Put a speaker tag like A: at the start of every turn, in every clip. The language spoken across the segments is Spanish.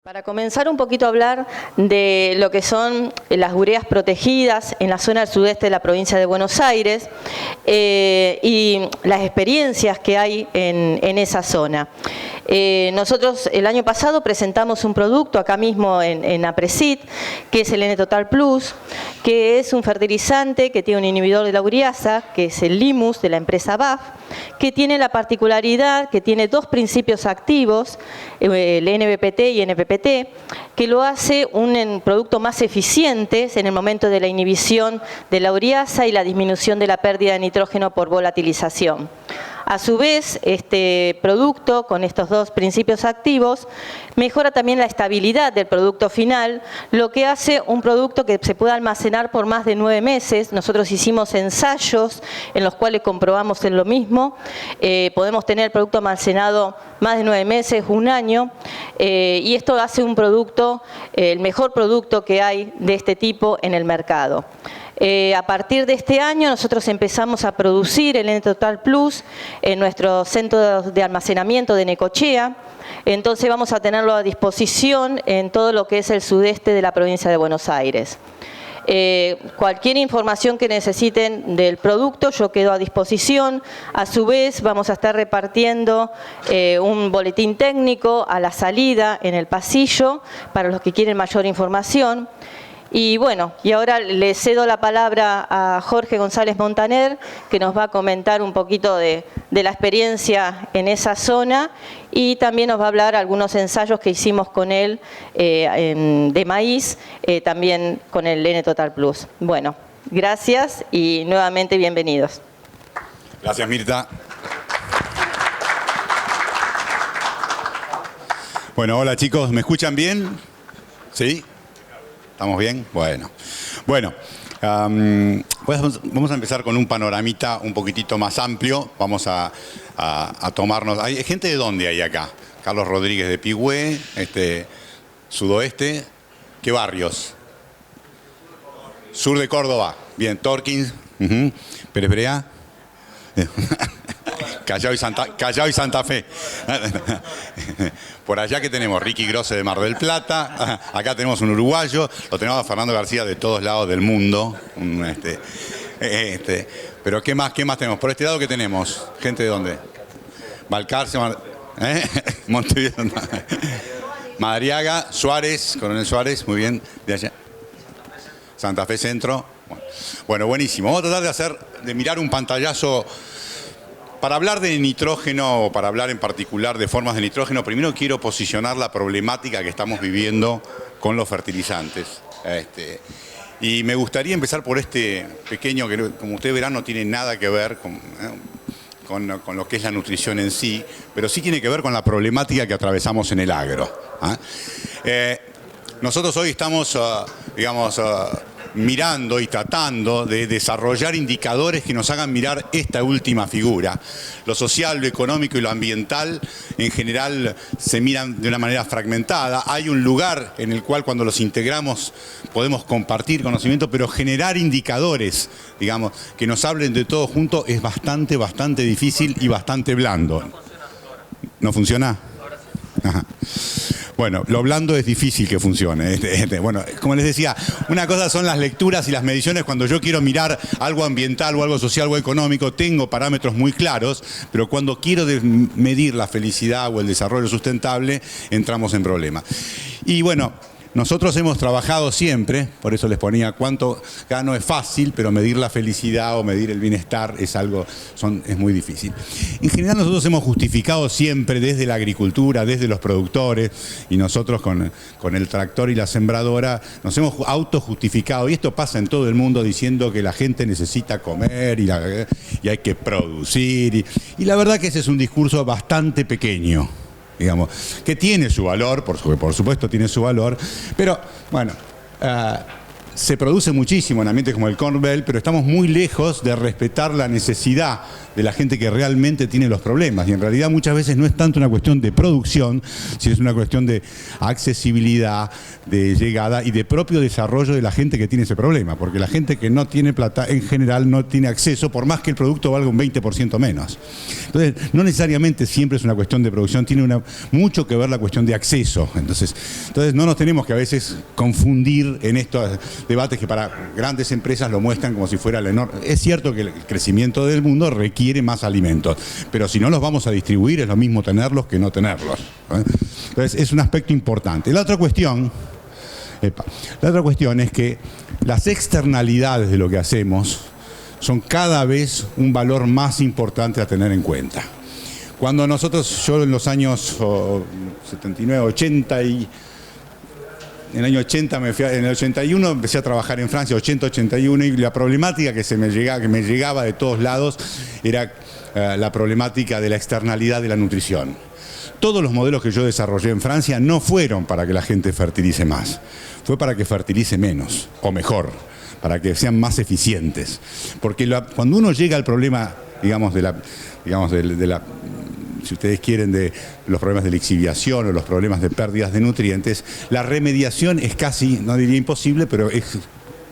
A: Para comenzar un poquito a hablar de lo que son las ureas protegidas en la zona del sudeste de la provincia de Buenos Aires y las experiencias que hay en esa zona. Nosotros el año pasado presentamos un producto acá mismo en APRESID, que es el N-Total Plus, que es un fertilizante que tiene un inhibidor de la ureasa, que es el Limus de la empresa BASF, que tiene la particularidad que tiene dos principios activos, el NBPT y NPPT, que lo hace un producto más eficiente en el momento de la inhibición de la ureasa y la disminución de la pérdida de nitrógeno por volatilización. A su vez, este producto, con estos dos principios activos, mejora también la estabilidad del producto final, lo que hace un producto que se pueda almacenar por más de 9 meses. Nosotros hicimos ensayos en los cuales comprobamos en lo mismo. Podemos tener el producto almacenado más de 9 meses, un año, y esto hace un producto, el mejor producto que hay de este tipo en el mercado. A partir de este año nosotros empezamos a producir el N-Total Plus en nuestro centro de almacenamiento de Necochea. Entonces vamos a tenerlo a disposición en todo lo que es el sudeste de la provincia de Buenos Aires. Cualquier información que necesiten del producto yo quedo a disposición. A su vez vamos a estar repartiendo un boletín técnico a la salida en el pasillo para los que quieren mayor información. Y bueno, y ahora le cedo la palabra a Jorge González Montaner, que nos va a comentar un poquito de la experiencia en esa zona y también nos va a hablar algunos ensayos que hicimos con él de maíz, también con el N-Total Plus. Bueno, gracias y nuevamente bienvenidos.
B: Gracias, Mirta. Bueno, hola chicos, ¿me escuchan bien? ¿Sí? ¿Estamos bien? Bueno, vamos a empezar con un panoramita un poquitito más amplio. Vamos a tomarnos... ¿Hay gente de dónde hay acá? Carlos Rodríguez de Pigüé, sudoeste. ¿Qué barrios? Sur de Córdoba. Bien, Torkins. Pérez Perea. Callao y Santa Fe. Por allá que tenemos Ricky Grosse de Mar del Plata. Acá tenemos un uruguayo. Lo tenemos a Fernando García de todos lados del mundo. Pero ¿qué más tenemos? Por este lado, ¿qué tenemos? ¿Gente de dónde? Balcarce, Montevideo. Madariaga, Suárez, Coronel Suárez, muy bien. De allá. Santa Fe Centro. Bueno, buenísimo. Vamos a tratar de mirar un pantallazo. Para hablar de nitrógeno, o para hablar en particular de formas de nitrógeno, primero quiero posicionar la problemática que estamos viviendo con los fertilizantes. Y me gustaría empezar por este pequeño, que como ustedes verán no tiene nada que ver con lo que es la nutrición en sí, pero sí tiene que ver con la problemática que atravesamos en el agro. Nosotros hoy estamos, mirando y tratando de desarrollar indicadores que nos hagan mirar esta última figura. Lo social, lo económico y lo ambiental en general se miran de una manera fragmentada. Hay un lugar en el cual cuando los integramos podemos compartir conocimiento, pero generar indicadores, que nos hablen de todo junto es bastante difícil y bastante blando. ¿No funciona? Ajá. Bueno, lo blando es difícil que funcione. Bueno, como les decía, una cosa son las lecturas y las mediciones. Cuando yo quiero mirar algo ambiental o algo social o económico, tengo parámetros muy claros, pero cuando quiero medir la felicidad o el desarrollo sustentable, entramos en problemas. Y bueno, nosotros hemos trabajado siempre, por eso les ponía cuánto, acá no es fácil, pero medir la felicidad o medir el bienestar es muy difícil. En general nosotros hemos justificado siempre desde la agricultura, desde los productores, y nosotros con el tractor y la sembradora nos hemos autojustificado, y esto pasa en todo el mundo, diciendo que la gente necesita comer y hay que producir, y la verdad que ese es un discurso bastante pequeño. Que tiene su valor, por supuesto tiene su valor, pero bueno, se produce muchísimo en ambientes como el Corn Belt, pero estamos muy lejos de respetar la necesidad de la gente que realmente tiene los problemas. Y en realidad muchas veces no es tanto una cuestión de producción, sino es una cuestión de accesibilidad, de llegada y de propio desarrollo de la gente que tiene ese problema. Porque la gente que no tiene plata en general no tiene acceso, por más que el producto valga un 20% menos. Entonces, no necesariamente siempre es una cuestión de producción, tiene mucho que ver la cuestión de acceso. Entonces no nos tenemos que a veces confundir en estos debates que para grandes empresas lo muestran como si fuera la enorme. Es cierto que el crecimiento del mundo requiere más alimentos, pero si no los vamos a distribuir es lo mismo tenerlos que no tenerlos. Entonces es un aspecto importante. La otra cuestión es que las externalidades de lo que hacemos son cada vez un valor más importante a tener en cuenta. Cuando yo en los años 79, 80 y en el año 80 en el 81 empecé a trabajar en Francia, 80-81, y la problemática que me llegaba de todos lados era la problemática de la externalidad de la nutrición. Todos los modelos que yo desarrollé en Francia no fueron para que la gente fertilice más, fue para que fertilice menos o mejor, para que sean más eficientes. Porque cuando uno llega al problema, si ustedes quieren, de los problemas de lixiviación o los problemas de pérdidas de nutrientes, la remediación es casi, no diría imposible, pero es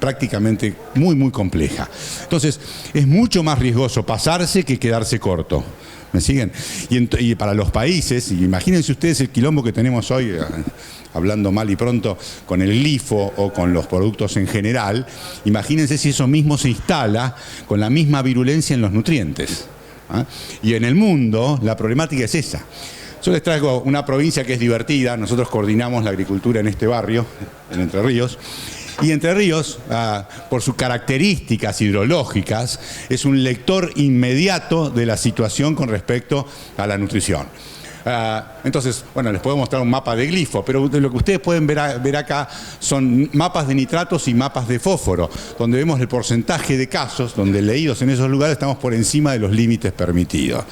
B: prácticamente muy, muy compleja. Entonces, es mucho más riesgoso pasarse que quedarse corto. ¿Me siguen? Y para los países, imagínense ustedes el quilombo que tenemos hoy, hablando mal y pronto, con el glifo o con los productos en general, imagínense si eso mismo se instala con la misma virulencia en los nutrientes. Y en el mundo la problemática es esa. Yo les traigo una provincia que es divertida. Nosotros coordinamos la agricultura en este barrio, en Entre Ríos. Y Entre Ríos, por sus características hidrológicas, es un lector inmediato de la situación con respecto a la nutrición. Entonces, bueno, les puedo mostrar un mapa de glifo, pero lo que ustedes pueden ver acá son mapas de nitratos y mapas de fósforo, donde vemos el porcentaje de casos, donde leídos en esos lugares estamos por encima de los límites permitidos.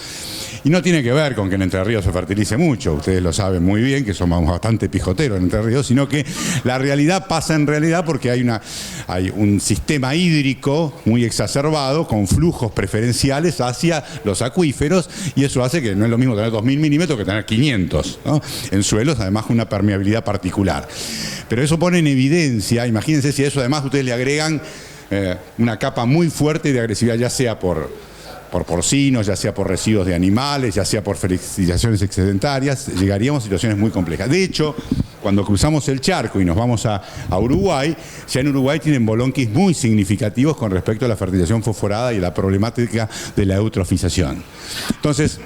B: Y no tiene que ver con que en Entre Ríos se fertilice mucho, ustedes lo saben muy bien, que somos bastante pijoteros en Entre Ríos, sino que la realidad pasa en realidad porque hay un sistema hídrico muy exacerbado, con flujos preferenciales hacia los acuíferos, y eso hace que no es lo mismo tener 2.000 milímetros que tener 500, ¿no? En suelos, además con una permeabilidad particular. Pero eso pone en evidencia, imagínense si a eso además ustedes le agregan una capa muy fuerte de agresividad, ya sea por porcinos, ya sea por residuos de animales, ya sea por fertilizaciones excedentarias, llegaríamos a situaciones muy complejas. De hecho, cuando cruzamos el charco y nos vamos a Uruguay, ya en Uruguay tienen bolonquis muy significativos con respecto a la fertilización fosforada y la problemática de la eutrofización. Entonces,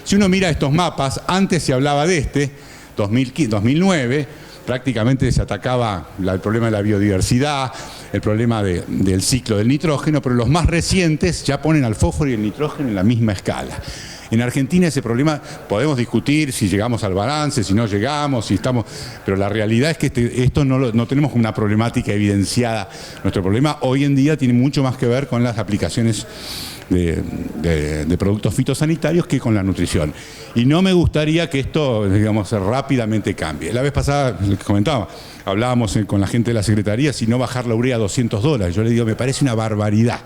B: si uno mira estos mapas, antes se hablaba de 2009, prácticamente se atacaba el problema de la biodiversidad, el problema del ciclo del nitrógeno, pero los más recientes ya ponen al fósforo y el nitrógeno en la misma escala. En Argentina ese problema podemos discutir si llegamos al balance, si no llegamos, si estamos, pero la realidad es que esto no tenemos una problemática evidenciada. Nuestro problema hoy en día tiene mucho más que ver con las aplicaciones de productos fitosanitarios que con la nutrición. Y no me gustaría que esto, rápidamente cambie. La vez pasada, les comentaba, hablábamos con la gente de la Secretaría si no bajar la urea a $200. Yo le digo, me parece una barbaridad.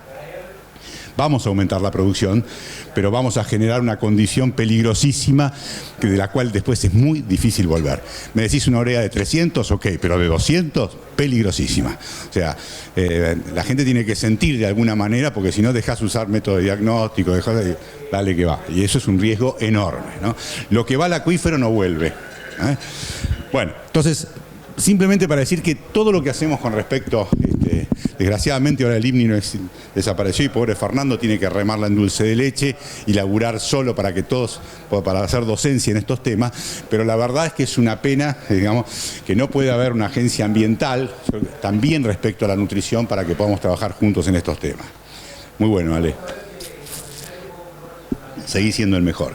B: Vamos a aumentar la producción, pero vamos a generar una condición peligrosísima de la cual después es muy difícil volver. Me decís una urea de 300, ok, pero de 200, peligrosísima. O sea, la gente tiene que sentir de alguna manera, porque si no dejas usar método de diagnóstico, dale que va. Y eso es un riesgo enorme, ¿no? Lo que va al acuífero no vuelve. Bueno, entonces, simplemente para decir que todo lo que hacemos con respecto, desgraciadamente ahora el IMNI desapareció y pobre Fernando tiene que remarla en dulce de leche y laburar solo para hacer docencia en estos temas, pero la verdad es que es una pena, que no puede haber una agencia ambiental también respecto a la nutrición para que podamos trabajar juntos en estos temas. Muy bueno, Ale. Seguí siendo el mejor.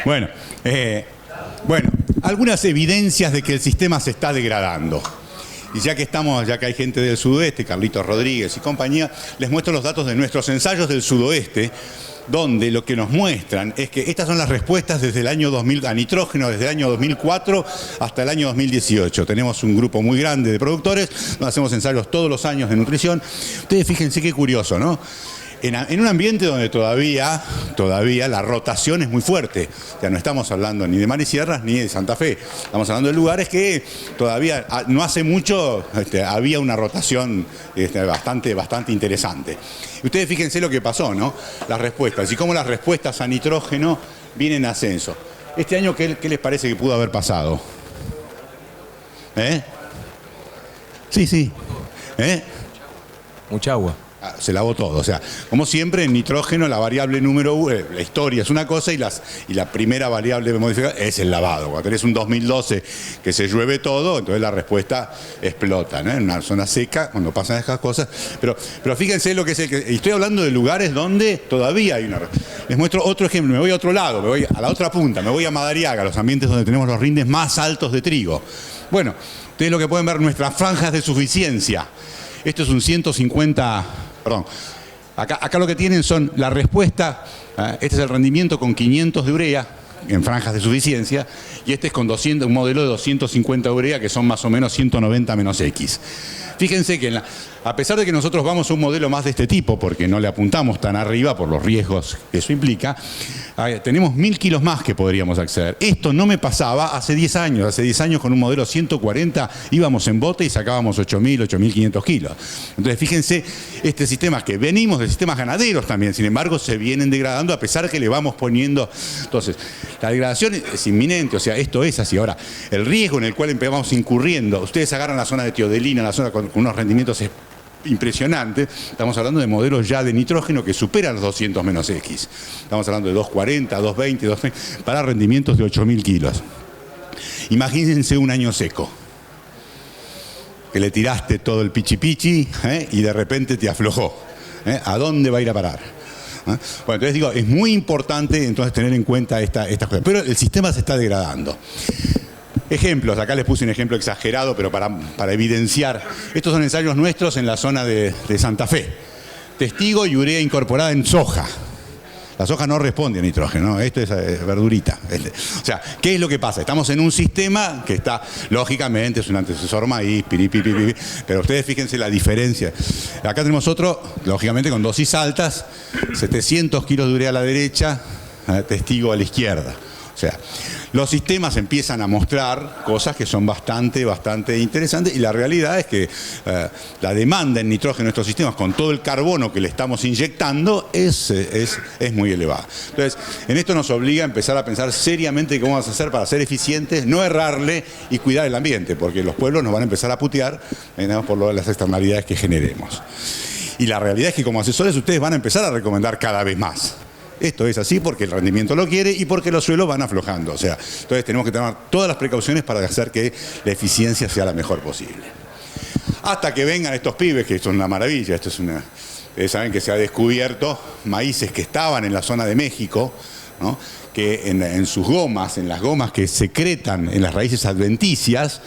B: Bueno, algunas evidencias de que el sistema se está degradando. Y ya que hay gente del sudoeste, Carlitos Rodríguez y compañía, les muestro los datos de nuestros ensayos del sudoeste, donde lo que nos muestran es que estas son las respuestas desde el año 2000 a nitrógeno, desde el año 2004 hasta el año 2018. Tenemos un grupo muy grande de productores, donde hacemos ensayos todos los años de nutrición. Ustedes fíjense qué curioso, ¿no? En un ambiente donde todavía la rotación es muy fuerte. O sea, no estamos hablando ni de Mar y Sierras ni de Santa Fe. Estamos hablando de lugares que todavía no hace mucho había una rotación bastante interesante. Y ustedes fíjense lo que pasó, ¿no? Las respuestas y cómo las respuestas a nitrógeno vienen en ascenso. Este año, ¿qué les parece que pudo haber pasado? Sí.
C: Mucha agua.
B: Se lavó todo, o sea, como siempre en nitrógeno la variable número 1, la historia es una cosa y la primera variable modificada es el lavado. Cuando tenés un 2012 que se llueve todo, entonces la respuesta explota, ¿no? En una zona seca, cuando pasan esas cosas, pero fíjense lo que es estoy hablando de lugares donde todavía hay una... Les muestro otro ejemplo, me voy a otro lado, me voy a la otra punta, me voy a Madariaga, los ambientes donde tenemos los rindes más altos de trigo. Bueno, ustedes lo que pueden ver, nuestras franjas de suficiencia. Esto es un 150... Perdón, acá lo que tienen son la respuesta, este es el rendimiento con 500 de urea en franjas de suficiencia y este es con un modelo de 250 de urea que son más o menos 190 menos X. Fíjense que a pesar de que nosotros vamos a un modelo más de este tipo, porque no le apuntamos tan arriba por los riesgos que eso implica, tenemos 1000 kilos más que podríamos acceder. Esto no me pasaba hace 10 años. Hace 10 años con un modelo 140 íbamos en bote y sacábamos 8.000, 8.500 kilos. Entonces fíjense, este sistema que venimos de sistemas ganaderos también, sin embargo se vienen degradando a pesar que le vamos poniendo. Entonces, la degradación es inminente, o sea, esto es así. Ahora, el riesgo en el cual empezamos incurriendo, ustedes agarran la zona de Teodelina, la zona con unos rendimientos impresionantes, estamos hablando de modelos ya de nitrógeno que superan los 200 menos X. Estamos hablando de 240, 220, 230, para rendimientos de 8.000 kilos. Imagínense un año seco, que le tiraste todo el pichi y de repente te aflojó. ¿A dónde va a ir a parar? Bueno, entonces digo, es muy importante entonces tener en cuenta estas cosas. Pero el sistema se está degradando. Ejemplos, acá les puse un ejemplo exagerado, pero para evidenciar. Estos son ensayos nuestros en la zona de Santa Fe. Testigo y urea incorporada en soja. La soja no responde a nitrógeno, ¿no? Esto es verdurita. O sea, ¿qué es lo que pasa? Estamos en un sistema que está, lógicamente, es un antecesor maíz, pero ustedes fíjense la diferencia. Acá tenemos otro, lógicamente con dosis altas, 700 kilos de urea a la derecha, testigo a la izquierda. O sea, los sistemas empiezan a mostrar cosas que son bastante interesantes y la realidad es que la demanda en nitrógeno en estos sistemas con todo el carbono que le estamos inyectando es muy elevada. Entonces, en esto nos obliga a empezar a pensar seriamente cómo vamos a hacer para ser eficientes, no errarle y cuidar el ambiente, porque los pueblos nos van a empezar a putear por las externalidades que generemos. Y la realidad es que como asesores ustedes van a empezar a recomendar cada vez más. Esto es así porque el rendimiento lo quiere y porque los suelos van aflojando. O sea, entonces tenemos que tomar todas las precauciones para hacer que la eficiencia sea la mejor posible. Hasta que vengan estos pibes, que esto es una maravilla. Ustedes saben que se ha descubierto maíces que estaban en la zona de México, ¿no? Que en sus gomas, en las gomas que secretan en las raíces adventicias,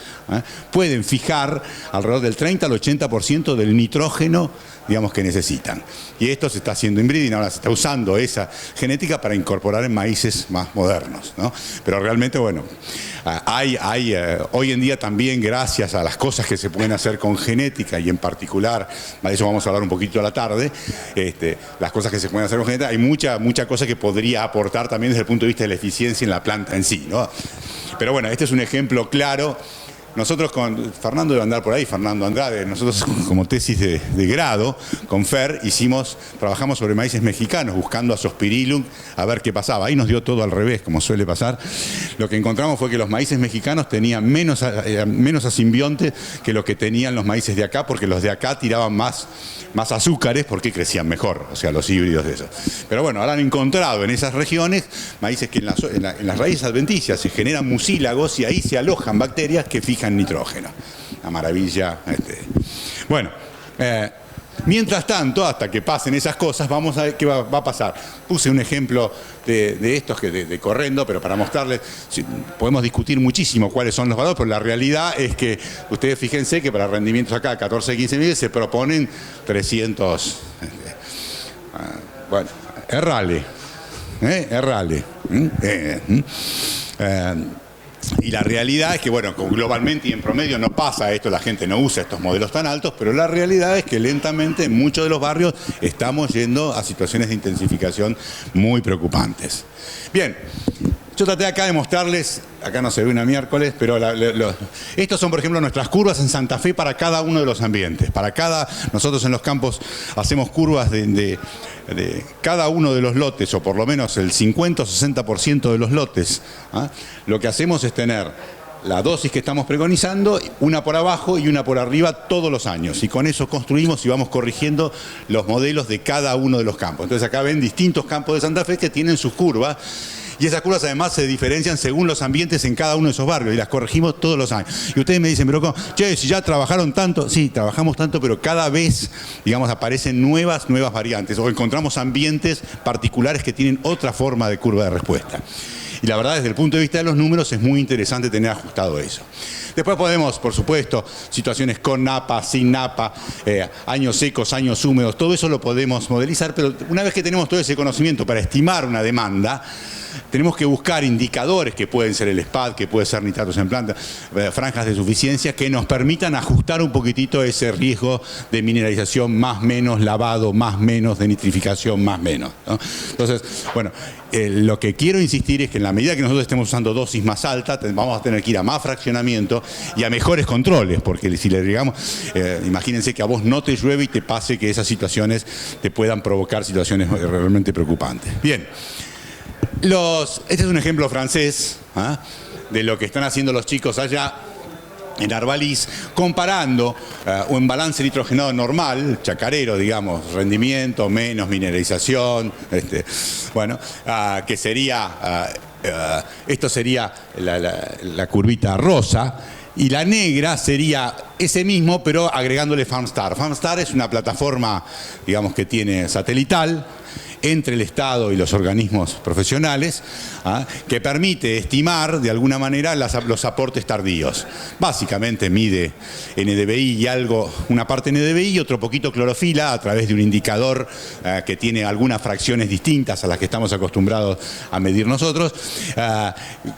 B: pueden fijar alrededor del 30 al 80% del nitrógeno, digamos, que necesitan. Y esto se está haciendo inbreeding, ahora se está usando esa genética para incorporar en maíces más modernos, ¿no? Pero realmente, bueno, hoy en día también, gracias a las cosas que se pueden hacer con genética y en particular, de eso vamos a hablar un poquito a la tarde, las cosas que se pueden hacer con genética, hay mucha cosa que podría aportar también desde el punto de vista de la eficiencia en la planta en sí, ¿no? Pero bueno, este es un ejemplo claro. Nosotros con Fernando debe andar por ahí, Fernando Andrade, nosotros como tesis de grado con Fer trabajamos sobre maíces mexicanos buscando Azospirillum a ver qué pasaba. Ahí nos dio todo al revés, como suele pasar. Lo que encontramos fue que los maíces mexicanos tenían menos asimbionte que lo que tenían los maíces de acá, porque los de acá tiraban más azúcares porque crecían mejor, o sea, los híbridos de esos. Pero bueno, ahora han encontrado en esas regiones maíces que en las raíces adventicias se generan mucílagos y ahí se alojan bacterias que fijan nitrógeno. Una maravilla. Bueno, mientras tanto, hasta que pasen esas cosas, vamos a ver qué va a pasar. Puse un ejemplo de estos de correndo, pero para mostrarles, podemos discutir muchísimo cuáles son los valores, pero la realidad es que ustedes fíjense que para rendimientos acá, 14, 15 mil, se proponen 300. Bueno, errale. Errale. Y la realidad es que, bueno, globalmente y en promedio no pasa esto, la gente no usa estos modelos tan altos, pero la realidad es que lentamente en muchos de los barrios estamos yendo a situaciones de intensificación muy preocupantes. Bien, yo traté acá de mostrarles, acá no se ve una miércoles, pero estos son, por ejemplo, nuestras curvas en Santa Fe para cada uno de los ambientes. Nosotros en los campos hacemos curvas de cada uno de los lotes, o por lo menos el 50 o 60% de los lotes. Lo que hacemos es tener la dosis que estamos preconizando, una por abajo y una por arriba todos los años. Y con eso construimos y vamos corrigiendo los modelos de cada uno de los campos. Entonces acá ven distintos campos de Santa Fe que tienen sus curvas. Y esas curvas además se diferencian según los ambientes en cada uno de esos barrios y las corregimos todos los años. Y ustedes me dicen, pero ¿cómo? Che, si ya trabajaron tanto, sí, trabajamos tanto, pero cada vez, digamos, aparecen nuevas variantes o encontramos ambientes particulares que tienen otra forma de curva de respuesta. Y la verdad, desde el punto de vista de los números, es muy interesante tener ajustado eso. Después podemos, por supuesto, situaciones con napa, sin napa, años secos, años húmedos, todo eso lo podemos modelizar, pero una vez que tenemos todo ese conocimiento para estimar una demanda, tenemos que buscar indicadores que pueden ser el SPAD, que puede ser nitratos en planta, franjas de suficiencia, que nos permitan ajustar un poquitito ese riesgo de mineralización más menos, lavado más menos, de nitrificación más menos, ¿no? Entonces, bueno, lo que quiero insistir es que en la medida que nosotros estemos usando dosis más altas, vamos a tener que ir a más fraccionamiento y a mejores controles, porque si le digamos, imagínense que a vos no te llueve y te pase que esas situaciones te puedan provocar situaciones realmente preocupantes. Bien. Este es un ejemplo francés de lo que están haciendo los chicos allá en Arvalís, comparando un balance nitrogenado normal, chacarero, digamos, rendimiento, menos mineralización, que sería, esto sería la curvita rosa, y la negra sería ese mismo, pero agregándole FarmStar. FarmStar es una plataforma, digamos, que tiene satelital, entre el Estado y los organismos profesionales, que permite estimar de alguna manera los aportes tardíos. Básicamente mide NDVI y una parte NDVI y otro poquito clorofila a través de un indicador que tiene algunas fracciones distintas a las que estamos acostumbrados a medir nosotros.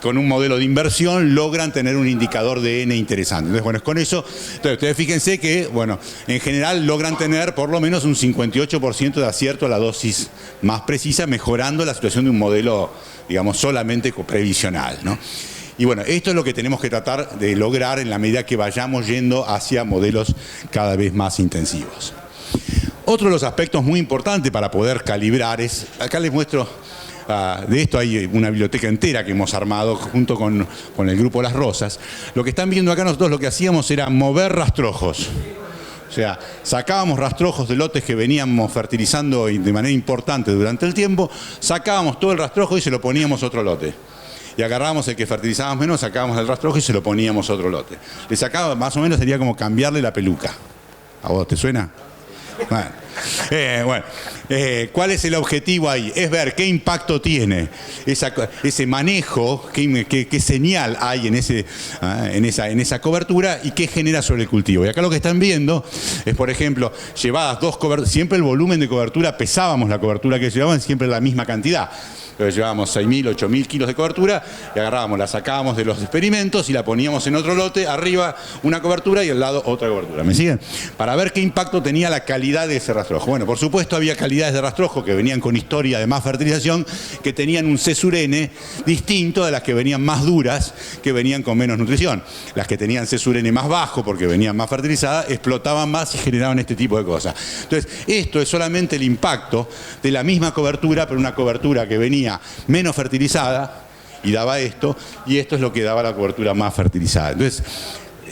B: Con un modelo de inversión logran tener un indicador de N interesante. Entonces, bueno, con eso, ustedes fíjense que, bueno, en general logran tener por lo menos un 58% de acierto a la dosis más precisa, mejorando la situación de un modelo, digamos, solamente previsional, ¿no? Y bueno, esto es lo que tenemos que tratar de lograr en la medida que vayamos yendo hacia modelos cada vez más intensivos. Otro de los aspectos muy importantes para poder calibrar es, acá les muestro, de esto hay una biblioteca entera que hemos armado junto con el grupo Las Rosas. Lo que están viendo acá nosotros lo que hacíamos era mover rastrojos. O sea, sacábamos rastrojos de lotes que veníamos fertilizando de manera importante durante el tiempo, sacábamos todo el rastrojo y se lo poníamos a otro lote. Y agarrábamos el que fertilizábamos menos, sacábamos el rastrojo y se lo poníamos a otro lote. Le sacaba, más o menos sería como cambiarle la peluca. ¿A vos te suena? Bueno, ¿cuál es el objetivo ahí? Es ver qué impacto tiene ese manejo, qué señal hay en esa cobertura y qué genera sobre el cultivo. Y acá lo que están viendo es, por ejemplo, llevadas dos coberturas, siempre el volumen de cobertura, pesábamos la cobertura que llevaban, siempre la misma cantidad. Entonces llevábamos 6.000, 8.000 kilos de cobertura y agarrábamos, la sacábamos de los experimentos y la poníamos en otro lote, arriba una cobertura y al lado otra cobertura. ¿Me siguen? Para ver qué impacto tenía la calidad de ese rastrojo. Bueno, por supuesto había calidades de rastrojo que venían con historia de más fertilización, que tenían un C sur N distinto de las que venían más duras, que venían con menos nutrición. Las que tenían C sur N más bajo, porque venían más fertilizadas, explotaban más y generaban este tipo de cosas. Entonces, esto es solamente el impacto de la misma cobertura, pero una cobertura que venía menos fertilizada y daba esto, y esto es lo que daba la cobertura más fertilizada. Entonces,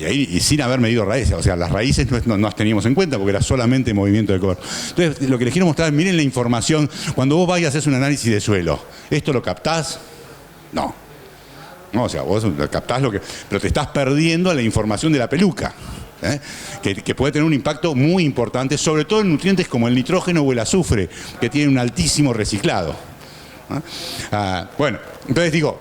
B: y sin haber medido raíces, o sea, las raíces no las teníamos en cuenta porque era solamente movimiento de cobertura. Entonces, lo que les quiero mostrar, miren la información, cuando vos vayas a hacer un análisis de suelo, ¿esto lo captás? No. No, o sea, vos captás pero te estás perdiendo la información de la peluca. Que puede tener un impacto muy importante, sobre todo en nutrientes como el nitrógeno o el azufre, que tienen un altísimo reciclado. Bueno, entonces digo,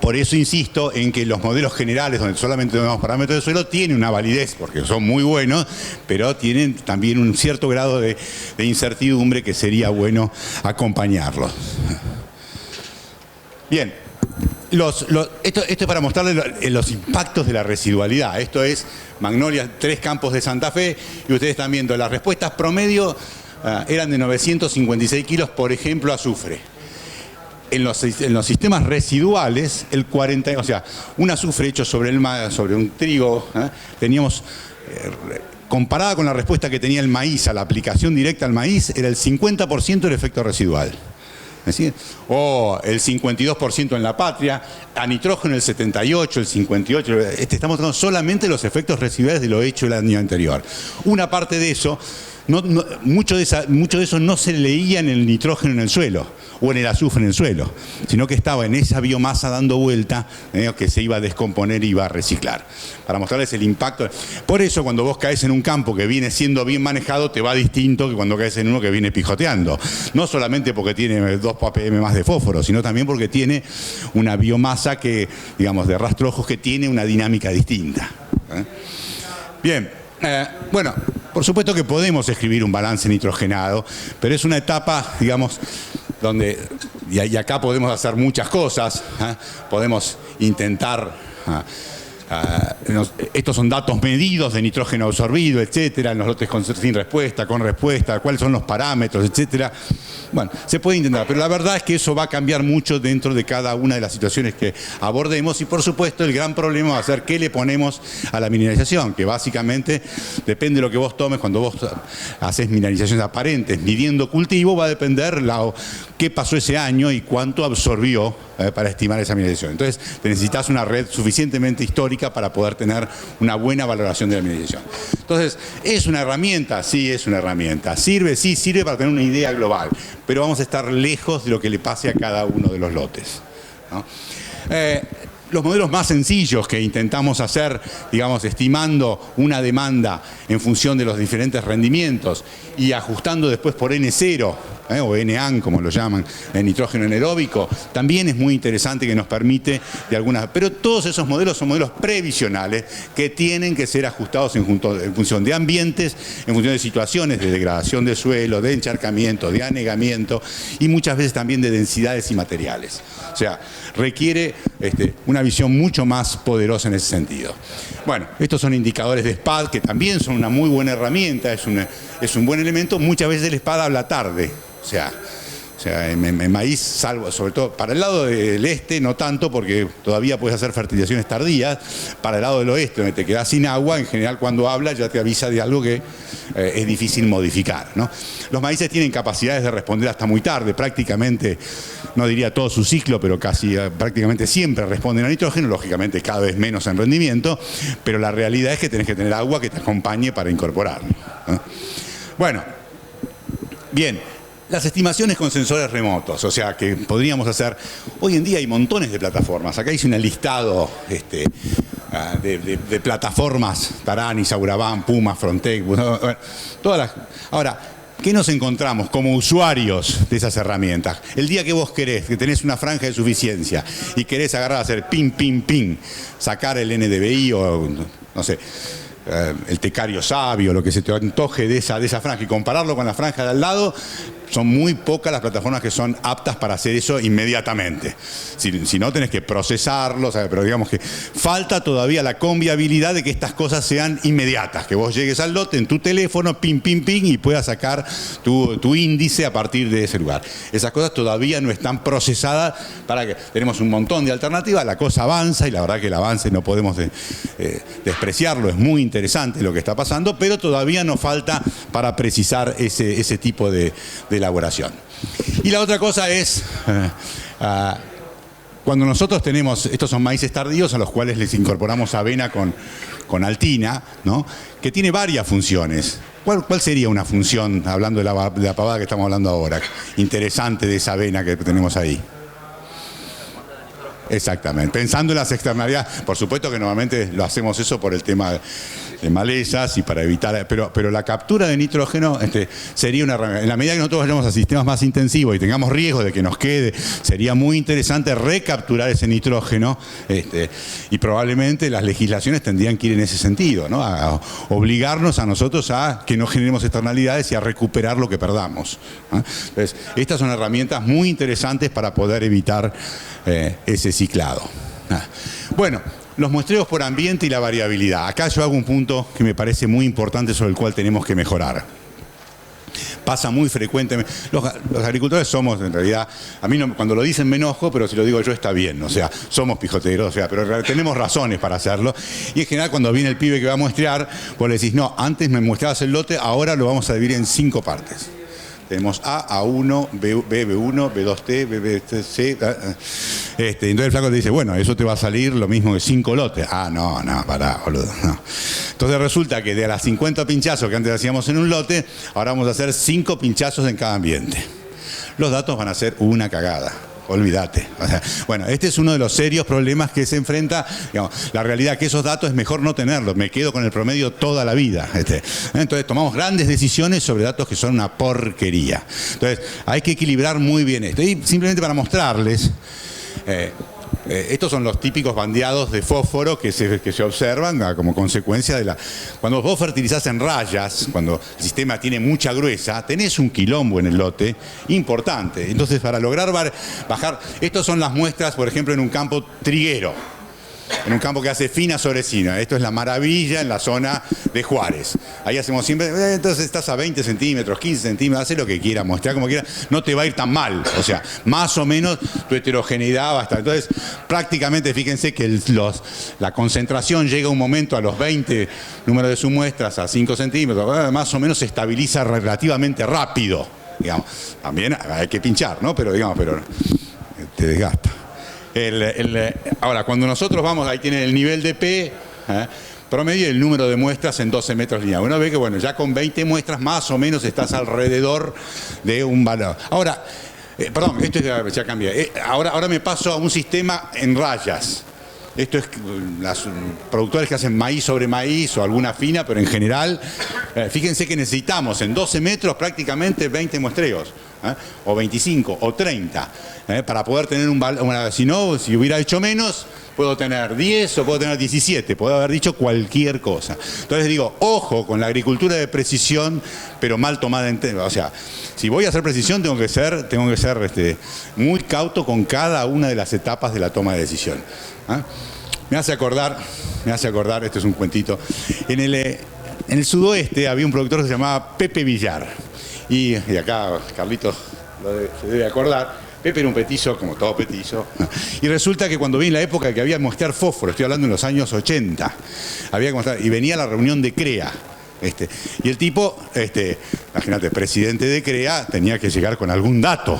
B: Por eso insisto en que los modelos generales, donde solamente tenemos parámetros de suelo, tienen una validez, porque son muy buenos, pero tienen también un cierto grado de incertidumbre que sería bueno acompañarlos. Bien, esto es para mostrarles los impactos de la residualidad. Esto es Magnolia, 3 campos de Santa Fe, y ustedes están viendo las respuestas promedio eran de 956 kilos, por ejemplo, azufre. En los sistemas residuales, el 40, o sea, un azufre hecho sobre un trigo, teníamos, comparada con la respuesta que tenía el maíz a la aplicación directa al maíz, era el 50% del efecto residual. ¿Sí? O el 52% en la patria, a nitrógeno el 78%, el 58%. Estamos hablando solamente de los efectos residuales de lo hecho el año anterior. Una parte de eso, mucho de eso no se leía en el nitrógeno en el suelo o en el azufre en el suelo, sino que estaba en esa biomasa dando vuelta, que se iba a descomponer y iba a reciclar. Para mostrarles el impacto. Por eso cuando vos caes en un campo que viene siendo bien manejado, te va distinto que cuando caes en uno que viene pijoteando. No solamente porque tiene 2 ppm más de fósforo, sino también porque tiene una biomasa que, digamos, de rastrojos que tiene una dinámica distinta. Bien, bueno, por supuesto que podemos escribir un balance nitrogenado, pero es una etapa, digamos, donde, y acá podemos hacer muchas cosas, podemos intentar, estos son datos medidos de nitrógeno absorbido, etcétera, en los lotes sin respuesta, con respuesta, cuáles son los parámetros, etcétera. Bueno, se puede intentar, pero la verdad es que eso va a cambiar mucho dentro de cada una de las situaciones que abordemos, y por supuesto el gran problema va a ser qué le ponemos a la mineralización, que básicamente depende de lo que vos tomes. Cuando vos haces mineralizaciones aparentes midiendo cultivo, va a depender qué pasó ese año y cuánto absorbió para estimar esa mineralización. Entonces necesitas una red suficientemente histórica para poder tener una buena valoración de la mineralización. Entonces, ¿es una herramienta? Sí, es una herramienta. ¿Sirve? Sí, sirve para tener una idea global, pero vamos a estar lejos de lo que le pase a cada uno de los lotes, ¿no? Los modelos más sencillos que intentamos hacer, digamos, estimando una demanda en función de los diferentes rendimientos y ajustando después por N0, o NAN, como lo llaman, el nitrógeno anaeróbico, también es muy interesante, que nos permite de algunas... Pero todos esos modelos son modelos previsionales que tienen que ser ajustados en función de ambientes, en función de situaciones de degradación de suelo, de encharcamiento, de anegamiento y muchas veces también de densidades y materiales. O sea, requiere una visión mucho más poderosa en ese sentido. Bueno, estos son indicadores de SPAD, que también son una muy buena herramienta, es un buen elemento. Muchas veces el SPAD habla tarde, o sea, en maíz, salvo, sobre todo para el lado del este, no tanto, porque todavía puedes hacer fertilizaciones tardías. Para el lado del oeste, donde te quedas sin agua, en general cuando habla ya te avisa de algo que es difícil modificar, ¿no? Los maíces tienen capacidades de responder hasta muy tarde, prácticamente, no diría todo su ciclo, pero casi prácticamente siempre responden a nitrógeno, lógicamente cada vez menos en rendimiento, pero la realidad es que tenés que tener agua que te acompañe para incorporarlo, ¿no? Bueno, bien. Las estimaciones con sensores remotos, o sea, que podríamos hacer... Hoy en día hay montones de plataformas. Acá hice un listado de plataformas, Tarani, Sauraban, Puma, Frontec, todas las... Ahora, ¿qué nos encontramos como usuarios de esas herramientas? El día que vos querés, que tenés una franja de suficiencia y querés agarrar a hacer ping, ping, ping, sacar el NDVI o, no sé... el tecario sabio, lo que se te antoje de esa franja, y compararlo con la franja de al lado, son muy pocas las plataformas que son aptas para hacer eso inmediatamente. Si no, tenés que procesarlo, ¿sabes? Pero digamos que falta todavía la conviabilidad de que estas cosas sean inmediatas, que vos llegues al lote en tu teléfono, ping, ping, ping, y puedas sacar tu índice a partir de ese lugar. Esas cosas todavía no están procesadas, para que tenemos un montón de alternativas, la cosa avanza, y la verdad que el avance no podemos despreciarlo, es muy interesante lo que está pasando, pero todavía nos falta para precisar ese tipo de elaboración. Y la otra cosa es, cuando nosotros tenemos, estos son maíces tardíos a los cuales les incorporamos avena con altina, ¿no? Que tiene varias funciones. ¿Cuál sería una función, hablando de la pavada que estamos hablando ahora, interesante de esa avena que tenemos ahí? Exactamente, pensando en las externalidades. Por supuesto que normalmente lo hacemos eso por el tema de malezas y para evitar, pero la captura de nitrógeno sería una herramienta. En la medida que nosotros vayamos a sistemas más intensivos y tengamos riesgo de que nos quede, sería muy interesante recapturar ese nitrógeno, y probablemente las legislaciones tendrían que ir en ese sentido, ¿no? A obligarnos a nosotros a que no generemos externalidades y a recuperar lo que perdamos, ¿no? Entonces, estas son herramientas muy interesantes para poder evitar ese ciclado. Bueno, los muestreos por ambiente y la variabilidad. Acá yo hago un punto que me parece muy importante sobre el cual tenemos que mejorar. Pasa muy frecuentemente. Los agricultores somos, en realidad, a mí no, cuando lo dicen me enojo, pero si lo digo yo está bien. O sea, somos pijoteros, o sea, pero tenemos razones para hacerlo. Y en general cuando viene el pibe que va a muestrear, vos le decís, no, antes me muestrabas el lote, ahora lo vamos a dividir en 5 partes. Tenemos A, A1, B, B1, B2T, B2C. Entonces el flaco te dice, bueno, eso te va a salir lo mismo que 5 lotes. Ah, no, pará, boludo. No. Entonces resulta que de las 50 pinchazos que antes hacíamos en un lote, ahora vamos a hacer 5 pinchazos en cada ambiente. Los datos van a ser una cagada. Olvídate. O sea, bueno, este es uno de los serios problemas que se enfrenta, digamos, la realidad que esos datos es mejor no tenerlos, me quedo con el promedio toda la vida. Entonces tomamos grandes decisiones sobre datos que son una porquería. Entonces hay que equilibrar muy bien esto. Y simplemente para mostrarles, estos son los típicos bandeados de fósforo que se observan como consecuencia de la... Cuando vos fertilizás en rayas, cuando el sistema tiene mucha gruesa, tenés un quilombo en el lote importante. Entonces, para lograr bajar... Estas son las muestras, por ejemplo, en un campo triguero. En un campo que hace fina sobre sina. Esto es la maravilla en la zona de Juárez. Ahí hacemos siempre, entonces estás a 20 centímetros, 15 centímetros, hace lo que quieras, mostrar como quieras, no te va a ir tan mal. O sea, más o menos tu heterogeneidad va a estar. Entonces, prácticamente, fíjense que la concentración llega un momento a los 20 números de sus muestras, a 5 centímetros, más o menos se estabiliza relativamente rápido. Digamos. También hay que pinchar, ¿no? Pero te desgasta. Ahora, cuando nosotros vamos, ahí tienen el nivel de P, promedio y el número de muestras en 12 metros lineales. Uno ve que, bueno, ya con 20 muestras más o menos estás alrededor de un valor. Ahora, perdón, esto ya cambié. Ahora me paso a un sistema en rayas. Esto es las productores que hacen maíz sobre maíz o alguna fina, pero en general, fíjense que necesitamos en 12 metros prácticamente 20 muestreos, o 25, o 30, para poder tener si no, si hubiera hecho menos, puedo tener 10 o puedo tener 17, puedo haber dicho cualquier cosa. Entonces digo, ojo con la agricultura de precisión, pero mal tomada en tema. O sea, si voy a hacer precisión, tengo que ser muy cauto con cada una de las etapas de la toma de decisión. Me hace acordar, esto es un cuentito, en el sudoeste había un productor que se llamaba Pepe Villar, y acá Carlitos se debe acordar. Pepe era un petizo, como todo petizo, y resulta que cuando vi la época que había que mostrar fósforo, estoy hablando en los años 80, había que mostrar, y venía a la reunión de CREA, y el tipo, imagínate, presidente de CREA, tenía que llegar con algún dato.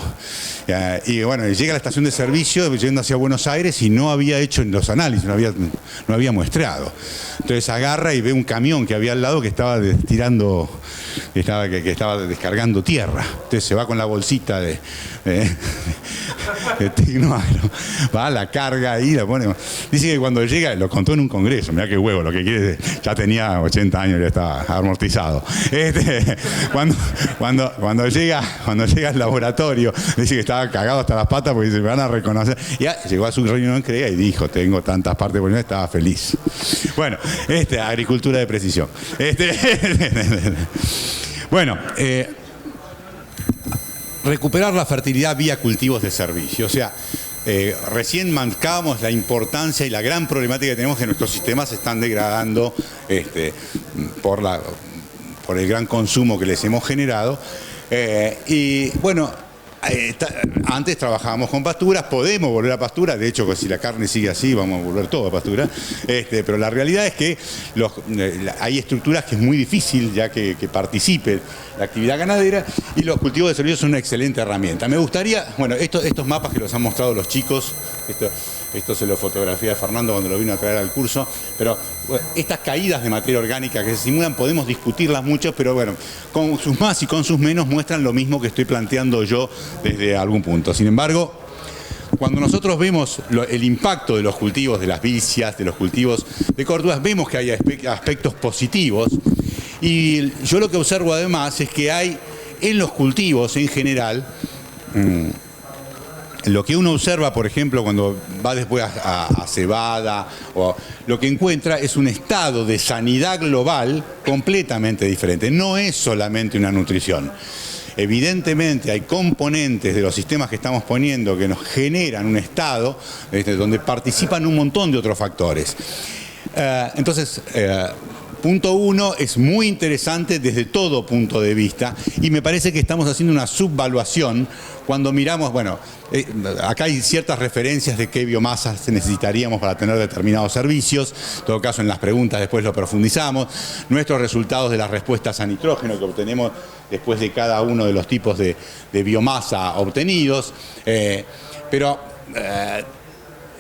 B: Y bueno, llega a la estación de servicio yendo hacia Buenos Aires y no había hecho los análisis, no había muestreado. Entonces agarra y ve un camión que había al lado que estaba que estaba descargando tierra. Entonces se va con la bolsita de Tecnoagro, va, la carga ahí, la pone. Dice que cuando llega, lo contó en un congreso, mirá qué huevo, lo que quiere, ya tenía 80 años, ya estaba amortizado. Cuando llega al laboratorio, dice que estaba cagado hasta las patas porque se van a reconocer. Ya llegó a su reunión en CREA y dijo, tengo tantas partes, porque estaba feliz. Bueno, agricultura de precisión. Bueno, recuperar la fertilidad vía cultivos de servicio. O sea, recién marcábamos la importancia y la gran problemática que tenemos, que nuestros sistemas se están degradando por el gran consumo que les hemos generado. Y bueno, antes trabajábamos con pasturas, podemos volver a pastura, de hecho, si la carne sigue así, vamos a volver todo a pastura, pero la realidad es que hay estructuras que es muy difícil ya que participe la actividad ganadera, y los cultivos de servicio son una excelente herramienta. Me gustaría, bueno, estos mapas que los han mostrado los chicos, esto se lo fotografía a Fernando cuando lo vino a traer al curso, pero bueno, estas caídas de materia orgánica que se simulan podemos discutirlas mucho, pero bueno, con sus más y con sus menos muestran lo mismo que estoy planteando yo desde algún punto. Sin embargo, cuando nosotros vemos el impacto de los cultivos de las vicias, de los cultivos de córdoba, vemos que hay aspectos positivos. Y yo lo que observo además es que hay en los cultivos en general, lo que uno observa, por ejemplo, cuando va después a cebada, o lo que encuentra es un estado de sanidad global completamente diferente. No es solamente una nutrición. Evidentemente hay componentes de los sistemas que estamos poniendo que nos generan un estado donde participan un montón de otros factores. Entonces, punto uno, es muy interesante desde todo punto de vista y me parece que estamos haciendo una subvaluación cuando miramos, bueno, acá hay ciertas referencias de qué biomasas necesitaríamos para tener determinados servicios. En todo caso, en las preguntas después lo profundizamos. Nuestros resultados de las respuestas a nitrógeno que obtenemos después de cada uno de los tipos de biomasa obtenidos. Pero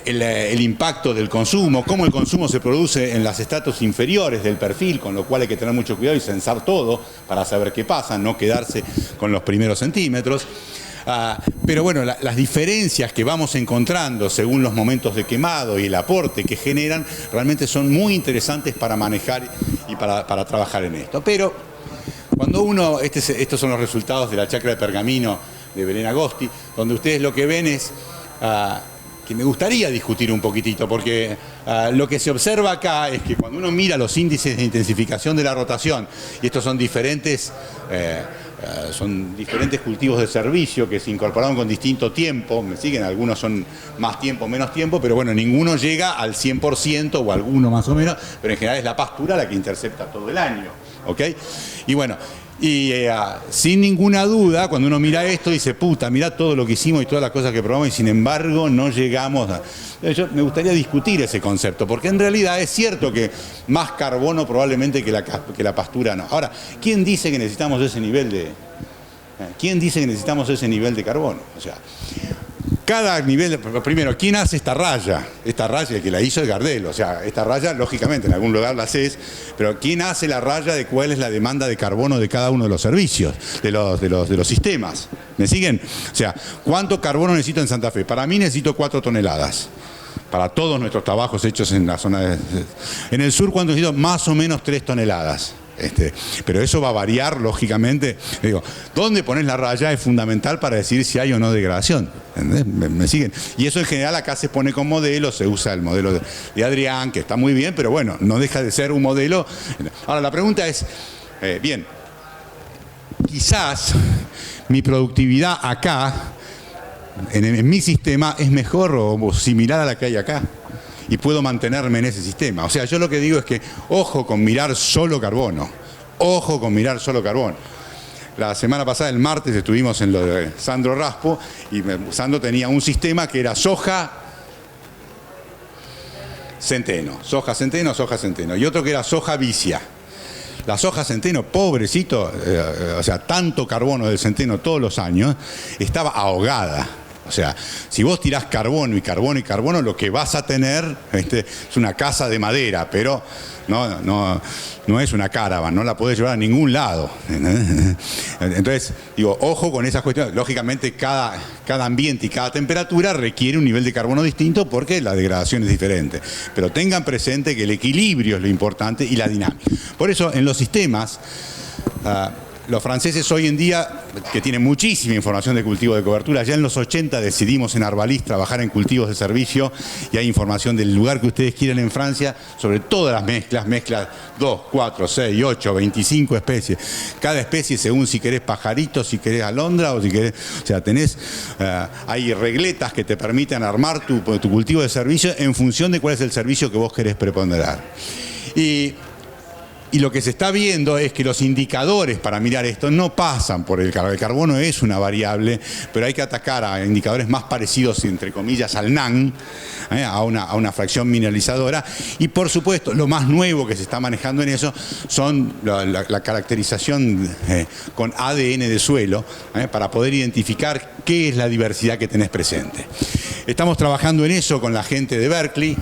B: el impacto del consumo, cómo el consumo se produce en los estratos inferiores del perfil, con lo cual hay que tener mucho cuidado y censar todo para saber qué pasa, no quedarse con los primeros centímetros. Pero bueno, las diferencias que vamos encontrando según los momentos de quemado y el aporte que generan realmente son muy interesantes para manejar y para trabajar en esto. Pero cuando uno, estos son los resultados de la chacra de pergamino de Belén Agosti, donde ustedes lo que ven es que me gustaría discutir un poquitito, porque lo que se observa acá es que cuando uno mira los índices de intensificación de la rotación, y estos son diferentes cultivos de servicio que se incorporaron con distinto tiempo, me siguen, algunos son más tiempo, menos tiempo, pero bueno, ninguno llega al 100% o alguno más o menos, pero en general es la pastura la que intercepta todo el año, ¿ok? Y bueno, sin ninguna duda, cuando uno mira esto, dice, puta, mirá todo lo que hicimos y todas las cosas que probamos y sin embargo no llegamos a... Me gustaría discutir ese concepto, porque en realidad es cierto que más carbono probablemente que la pastura no. Ahora, ¿quién dice que necesitamos ese nivel de... ¿Quién dice que necesitamos ese nivel de carbono? O sea, cada nivel, primero, ¿quién hace esta raya? Esta raya, el que la hizo es Gardel, o sea, esta raya, lógicamente, en algún lugar la haces, pero ¿quién hace la raya de cuál es la demanda de carbono de cada uno de los servicios, de los sistemas? ¿Me siguen? O sea, ¿cuánto carbono necesito en Santa Fe? Para mí necesito 4 toneladas. Para todos nuestros trabajos hechos en la zona de... En el sur, ¿cuánto necesito? Más o menos 3 toneladas. Pero eso va a variar, lógicamente. Digo, ¿dónde pones la raya? Es fundamental para decir si hay o no degradación. ¿Me siguen? Y eso en general acá se pone como modelo, se usa el modelo de Adrián, que está muy bien, pero bueno, no deja de ser un modelo. Ahora, la pregunta es, bien, quizás mi productividad acá, en mi sistema, es mejor o similar a la que hay acá. Y puedo mantenerme en ese sistema. O sea, yo lo que digo es que ojo con mirar solo carbono. Ojo con mirar solo carbono. La semana pasada, el martes, estuvimos en lo de Sandro Raspo y Sandro tenía un sistema que era soja, centeno. Soja, centeno, soja, centeno. Y otro que era soja vicia. La soja centeno, pobrecito, o sea, tanto carbono del centeno todos los años, estaba ahogada. O sea, si vos tirás carbono y carbono y carbono, lo que vas a tener es una casa de madera, pero no es una caravan, no la podés llevar a ningún lado. Entonces, digo, ojo con esas cuestiones. Lógicamente, cada ambiente y cada temperatura requiere un nivel de carbono distinto porque la degradación es diferente. Pero tengan presente que el equilibrio es lo importante y la dinámica. Por eso, en los sistemas... los franceses hoy en día, que tienen muchísima información de cultivo de cobertura, ya en los 80 decidimos en Arvalis trabajar en cultivos de servicio y hay información del lugar que ustedes quieran en Francia sobre todas las mezclas 2, 4, 6, 8, 25 especies. Cada especie según si querés pajaritos, si querés alondra o si querés... O sea, hay regletas que te permiten armar tu cultivo de servicio en función de cuál es el servicio que vos querés preponderar. Y lo que se está viendo es que los indicadores para mirar esto no pasan por el carbono. El carbono es una variable, pero hay que atacar a indicadores más parecidos, entre comillas, al NAN, a una fracción mineralizadora. Y por supuesto, lo más nuevo que se está manejando en eso son la caracterización con ADN de suelo, para poder identificar qué es la diversidad que tenés presente. Estamos trabajando en eso con la gente de Berkeley,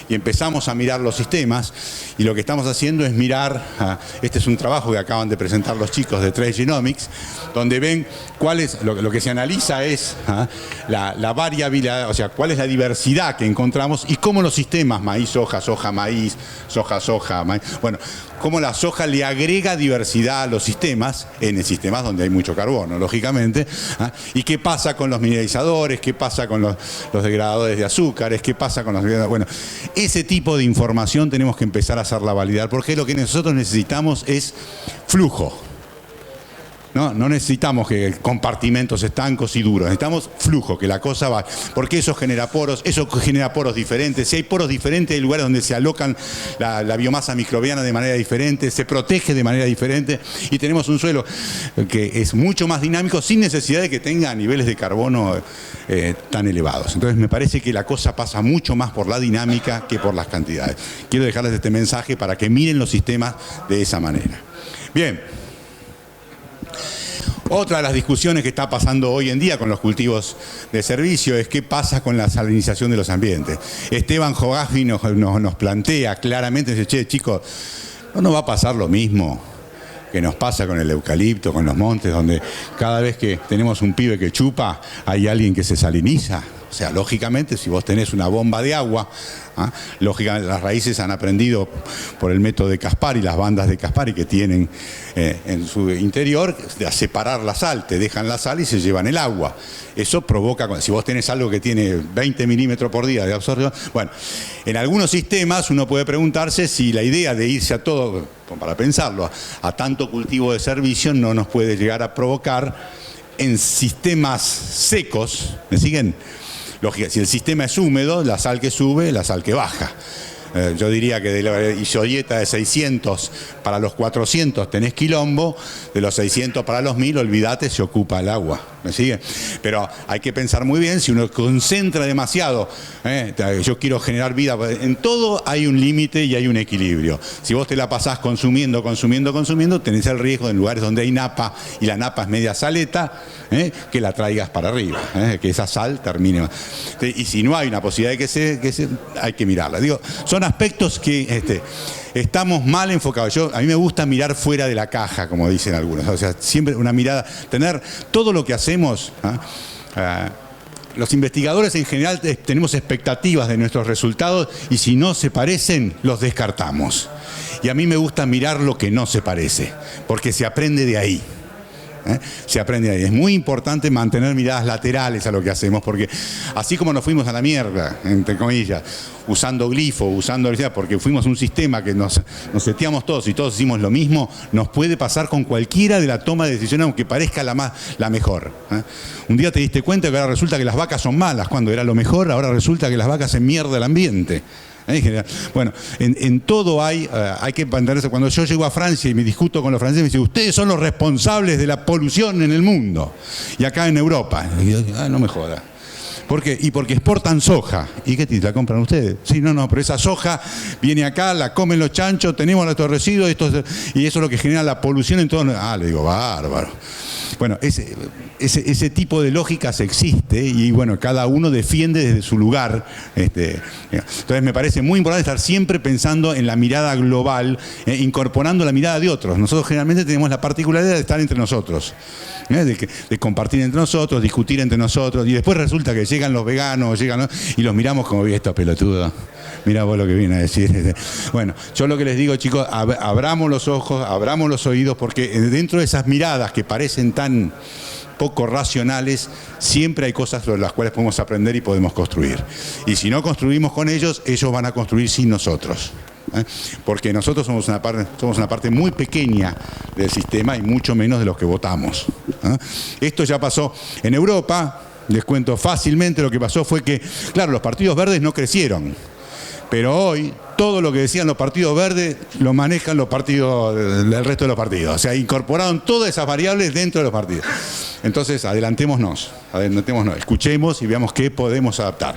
B: y empezamos a mirar los sistemas, y lo que estamos haciendo es mirar, este es un trabajo que acaban de presentar los chicos de Trace Genomics, donde ven lo que se analiza es la variabilidad, o sea, cuál es la diversidad que encontramos y cómo los sistemas, maíz, soja, soja, maíz, soja, soja, maíz, bueno, cómo la soja le agrega diversidad a los sistemas, en sistemas donde hay mucho carbono, lógicamente, y qué pasa con los mineralizadores, qué pasa con los degradadores de azúcares, qué pasa con los... Bueno, ese tipo de información tenemos que empezar a hacerla validar, porque lo que nosotros necesitamos es flujo. No necesitamos compartimentos estancos y duros, necesitamos flujo, que la cosa va, porque eso genera poros diferentes. Si hay poros diferentes, hay lugares donde se alocan la biomasa microbiana de manera diferente, se protege de manera diferente, y tenemos un suelo que es mucho más dinámico sin necesidad de que tenga niveles de carbono tan elevados. Entonces me parece que la cosa pasa mucho más por la dinámica que por las cantidades. Quiero dejarles este mensaje para que miren los sistemas de esa manera. Bien. Otra de las discusiones que está pasando hoy en día con los cultivos de servicio es qué pasa con la salinización de los ambientes. Esteban Jogafi nos plantea claramente, dice, che, chicos, ¿no nos va a pasar lo mismo que nos pasa con el eucalipto, con los montes, donde cada vez que tenemos un pibe que chupa, hay alguien que se saliniza? O sea, lógicamente, si vos tenés una bomba de agua, lógicamente las raíces han aprendido por el método de Caspari, las bandas de Caspari que tienen en su interior, a separar la sal, te dejan la sal y se llevan el agua. Eso provoca, si vos tenés algo que tiene 20 milímetros por día de absorción, bueno, en algunos sistemas uno puede preguntarse si la idea de irse a todo, para pensarlo, a tanto cultivo de servicio no nos puede llegar a provocar en sistemas secos, ¿me siguen? Lógica, si el sistema es húmedo, la sal que sube, la sal que baja. Yo diría que de la isodieta de 600 para los 400 tenés quilombo, de los 600 para los 1000, olvídate, se ocupa el agua. ¿Me sigue? Pero hay que pensar muy bien, si uno concentra demasiado, yo quiero generar vida, en todo hay un límite y hay un equilibrio. Si vos te la pasás consumiendo, tenés el riesgo en lugares donde hay napa y la napa es media saleta, que la traigas para arriba, que esa sal termine. Y si no hay una posibilidad de que se hay que mirarla. Digo, son aspectos que estamos mal enfocados. A mí me gusta mirar fuera de la caja, como dicen algunos. O sea, siempre una mirada, tener todo lo que hacemos. Los investigadores en general tenemos expectativas de nuestros resultados y si no se parecen, los descartamos. Y a mí me gusta mirar lo que no se parece, porque se aprende de ahí. Se aprende ahí. Es muy importante mantener miradas laterales a lo que hacemos, porque así como nos fuimos a la mierda, entre comillas, usando glifo, porque fuimos un sistema que nos seteamos todos y todos hicimos lo mismo, nos puede pasar con cualquiera de la toma de decisiones, aunque parezca la mejor. Un día te diste cuenta que ahora resulta que las vacas son malas, cuando era lo mejor, ahora resulta que las vacas se mierda el ambiente. Bueno, en todo hay que mantenerse. Cuando yo llego a Francia y me discuto con los franceses, me dicen, ustedes son los responsables de la polución en el mundo y acá en Europa. Y yo digo, no me joda. ¿Por qué? Y porque exportan soja. ¿Y qué la compran ustedes? Sí, no, pero esa soja viene acá, la comen los chanchos, tenemos nuestros residuos, y eso es lo que genera la polución en todo. Le digo, bárbaro. Bueno, ese tipo de lógicas existe y bueno, cada uno defiende desde su lugar. Entonces me parece muy importante estar siempre pensando en la mirada global, incorporando la mirada de otros. Nosotros generalmente tenemos la particularidad de estar entre nosotros, de compartir entre nosotros, discutir entre nosotros, y después resulta que llegan los veganos, y los miramos como, esto pelotudo. Mirá vos lo que viene a decir. Bueno, yo lo que les digo, chicos, abramos los ojos, abramos los oídos, porque dentro de esas miradas que parecen tan poco racionales, siempre hay cosas sobre las cuales podemos aprender y podemos construir. Y si no construimos con ellos, ellos van a construir sin nosotros. Porque nosotros somos una parte muy pequeña del sistema y mucho menos de los que votamos. Esto ya pasó en Europa. Les cuento fácilmente, lo que pasó fue que, claro, los partidos verdes no crecieron. Pero hoy, todo lo que decían los partidos verdes, lo manejan los partidos, el resto de los partidos. O sea, incorporaron todas esas variables dentro de los partidos. Entonces, adelantémonos, escuchemos y veamos qué podemos adaptar.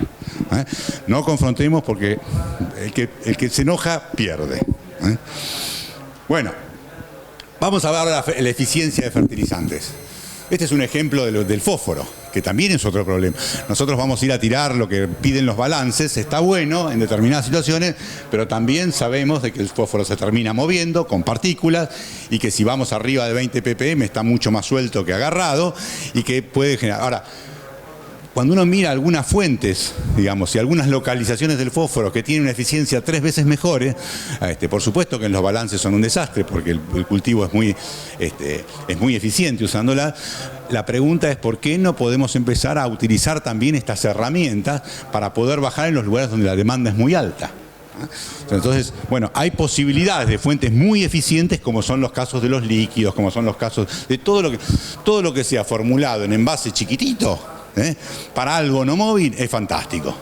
B: No confrontemos, porque el que se enoja, pierde. Bueno, vamos a ver ahora la eficiencia de fertilizantes. Este es un ejemplo del fósforo. que también es otro problema. Nosotros vamos a ir a tirar lo que piden los balances, está bueno en determinadas situaciones, pero también sabemos de que el fósforo se termina moviendo con partículas y que si vamos arriba de 20 ppm está mucho más suelto que agarrado y que puede generar... Ahora, cuando uno mira algunas fuentes, digamos, y algunas localizaciones del fósforo que tienen una eficiencia 3 veces mejor, por supuesto que en los balances son un desastre porque el cultivo es muy eficiente usándola. La pregunta es por qué no podemos empezar a utilizar también estas herramientas para poder bajar en los lugares donde la demanda es muy alta. Entonces, bueno, hay posibilidades de fuentes muy eficientes como son los casos de los líquidos, como son los casos de todo lo que sea formulado en envase chiquitito, para algo no móvil es fantástico.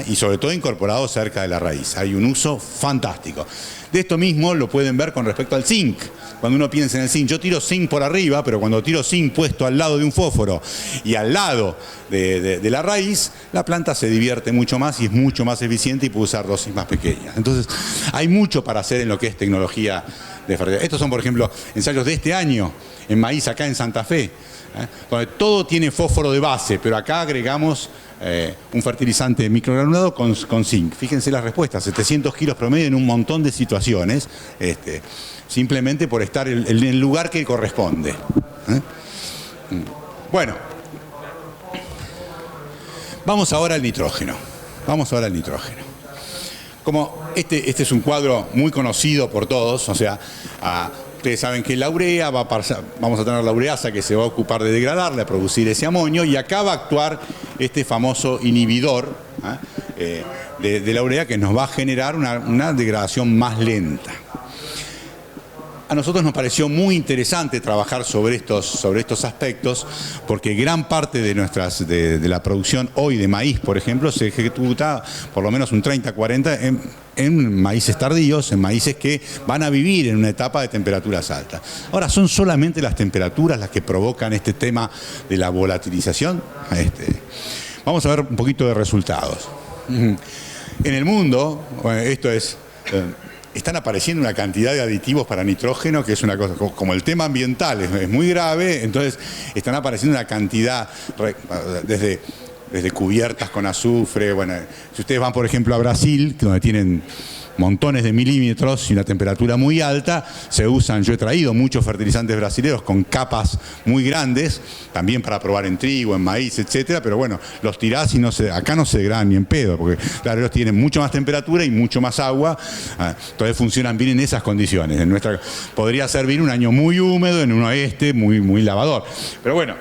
B: Y sobre todo incorporado cerca de la raíz. Hay un uso fantástico. De esto mismo lo pueden ver con respecto al zinc. Cuando uno piensa en el zinc, yo tiro zinc por arriba, pero cuando tiro zinc puesto al lado de un fósforo y al lado de la raíz, la planta se divierte mucho más y es mucho más eficiente y puede usar dosis más pequeñas. Entonces, hay mucho para hacer en lo que es tecnología de fertilización. Estos son, por ejemplo, ensayos de este año en maíz acá en Santa Fe, donde todo tiene fósforo de base, pero acá agregamos un fertilizante microgranulado con zinc. Fíjense las respuestas, 700 kilos promedio en un montón de situaciones, simplemente por estar en el lugar que corresponde. Bueno, vamos ahora al nitrógeno. Como este es un cuadro muy conocido por todos, o sea, ustedes saben que la urea vamos a tener la ureasa que se va a ocupar de degradarla, de producir ese amonio, y acá va a actuar este famoso inhibidor de la urea que nos va a generar una degradación más lenta. A nosotros nos pareció muy interesante trabajar sobre estos aspectos porque gran parte de la producción hoy de maíz, por ejemplo, se ejecuta por lo menos un 30-40 en maíces tardíos, en maíces que van a vivir en una etapa de temperaturas altas. Ahora, ¿son solamente las temperaturas las que provocan este tema de la volatilización? Vamos a ver un poquito de resultados. En el mundo, están apareciendo una cantidad de aditivos para nitrógeno que es una cosa, como el tema ambiental es muy grave, entonces están apareciendo una cantidad desde cubiertas con azufre. Bueno, si ustedes van, por ejemplo, a Brasil, donde tienen montones de milímetros y una temperatura muy alta, se usan, yo he traído muchos fertilizantes brasileños con capas muy grandes, también para probar en trigo, en maíz, etcétera, pero bueno, los tirás y acá no se degradan ni en pedo, porque claro, ellos tienen mucho más temperatura y mucho más agua, entonces funcionan bien en esas condiciones. Podría servir un año muy húmedo, en uno muy lavador, pero bueno.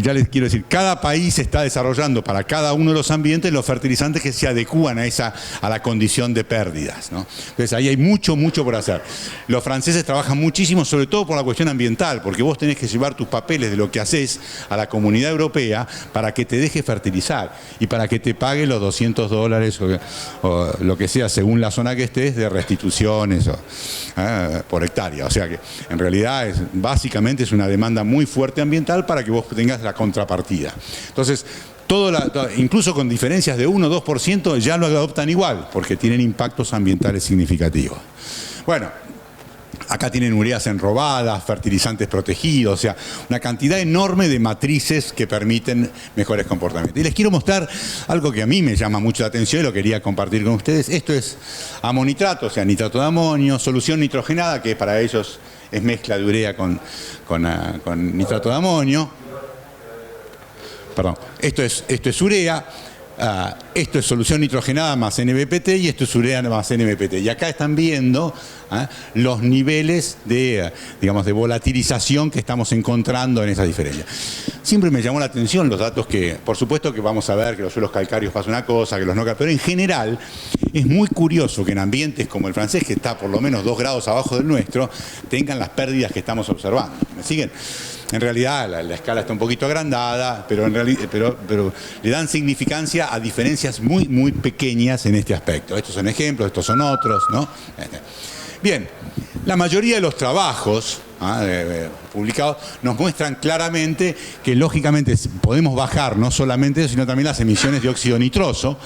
B: Ya les quiero decir, cada país está desarrollando para cada uno de los ambientes los fertilizantes que se adecúan a la condición de pérdidas, ¿no? Entonces ahí hay mucho por hacer. Los franceses trabajan muchísimo, sobre todo por la cuestión ambiental, porque vos tenés que llevar tus papeles de lo que haces a la Comunidad Europea para que te deje fertilizar y para que te pague los $200 o lo que sea, según la zona que estés, de restituciones por hectárea. O sea que en realidad básicamente es una demanda muy fuerte ambiental para que vos tengas la contrapartida. Entonces, incluso con diferencias de 1 o 2%, ya lo adoptan igual, porque tienen impactos ambientales significativos. Bueno, acá tienen ureas enrobadas, fertilizantes protegidos, o sea, una cantidad enorme de matrices que permiten mejores comportamientos. Y les quiero mostrar algo que a mí me llama mucho la atención y lo quería compartir con ustedes. Esto es amonitrato, o sea, nitrato de amonio, solución nitrogenada, que para ellos es mezcla de urea con nitrato de amonio. Perdón, esto es urea, esto es solución nitrogenada más NBPT y esto es urea más NBPT. Y acá están viendo los niveles de volatilización que estamos encontrando en esas diferencias. Siempre me llamó la atención los datos que, por supuesto que vamos a ver que los suelos calcáreos pasa una cosa, que los no, pero en general es muy curioso que en ambientes como el francés, que está por lo menos 2 grados abajo del nuestro, tengan las pérdidas que estamos observando. ¿Me siguen? En realidad la escala está un poquito agrandada, pero le dan significancia a diferencias muy pequeñas en este aspecto. Estos son ejemplos, estos son otros, ¿no? Bien, la mayoría de los trabajos publicados, nos muestran claramente que lógicamente podemos bajar no solamente eso, sino también las emisiones de óxido nitroso,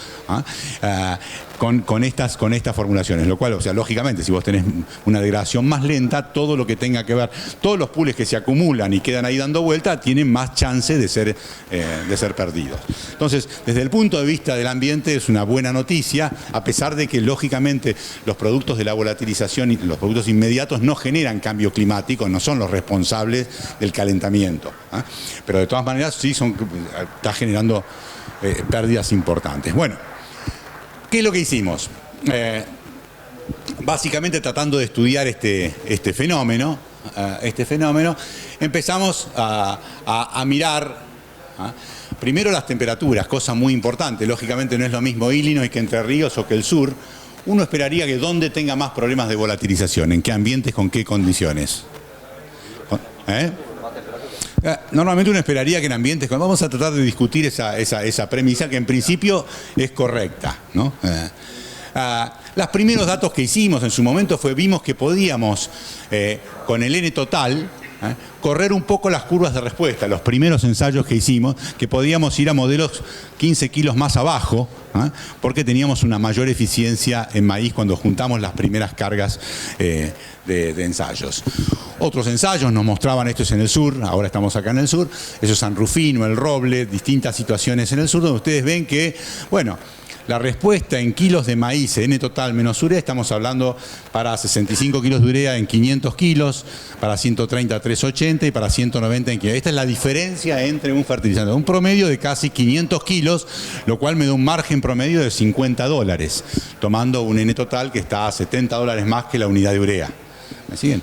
B: con estas formulaciones, lo cual, o sea, lógicamente, si vos tenés una degradación más lenta, todo lo que tenga que ver, todos los pools que se acumulan y quedan ahí dando vuelta, tienen más chance de ser perdidos. Entonces, desde el punto de vista del ambiente, es una buena noticia, a pesar de que, lógicamente, los productos de la volatilización y los productos inmediatos no generan cambio climático, no son los responsables del calentamiento. Pero de todas maneras, sí está generando pérdidas importantes. Bueno, ¿qué es lo que hicimos? Básicamente tratando de estudiar este fenómeno, empezamos a mirar primero las temperaturas, cosa muy importante. Lógicamente no es lo mismo Illinois que Entre Ríos o que el sur. Uno esperaría que donde tenga más problemas de volatilización, en qué ambientes, con qué condiciones. Normalmente uno esperaría que en ambientes, vamos a tratar de discutir esa premisa que en principio es correcta, ¿no? Los primeros datos que hicimos en su momento vimos que podíamos, con el N total, correr un poco las curvas de respuesta. Los primeros ensayos que hicimos, que podíamos ir a modelos 15 kilos más abajo, porque teníamos una mayor eficiencia en maíz cuando juntamos las primeras cargas de ensayos. Otros ensayos nos mostraban, esto es en el sur, ahora estamos acá en el sur, eso es San Rufino, El Roble, distintas situaciones en el sur, donde ustedes ven que, bueno, la respuesta en kilos de maíz, N total menos urea, estamos hablando para 65 kilos de urea en 500 kilos, para 130 380 y para 190 en 500. Esta es la diferencia entre un fertilizante, un promedio de casi 500 kilos, lo cual me da un margen promedio de $50, tomando un N total que está a $70 más que la unidad de urea. ¿Me siguen?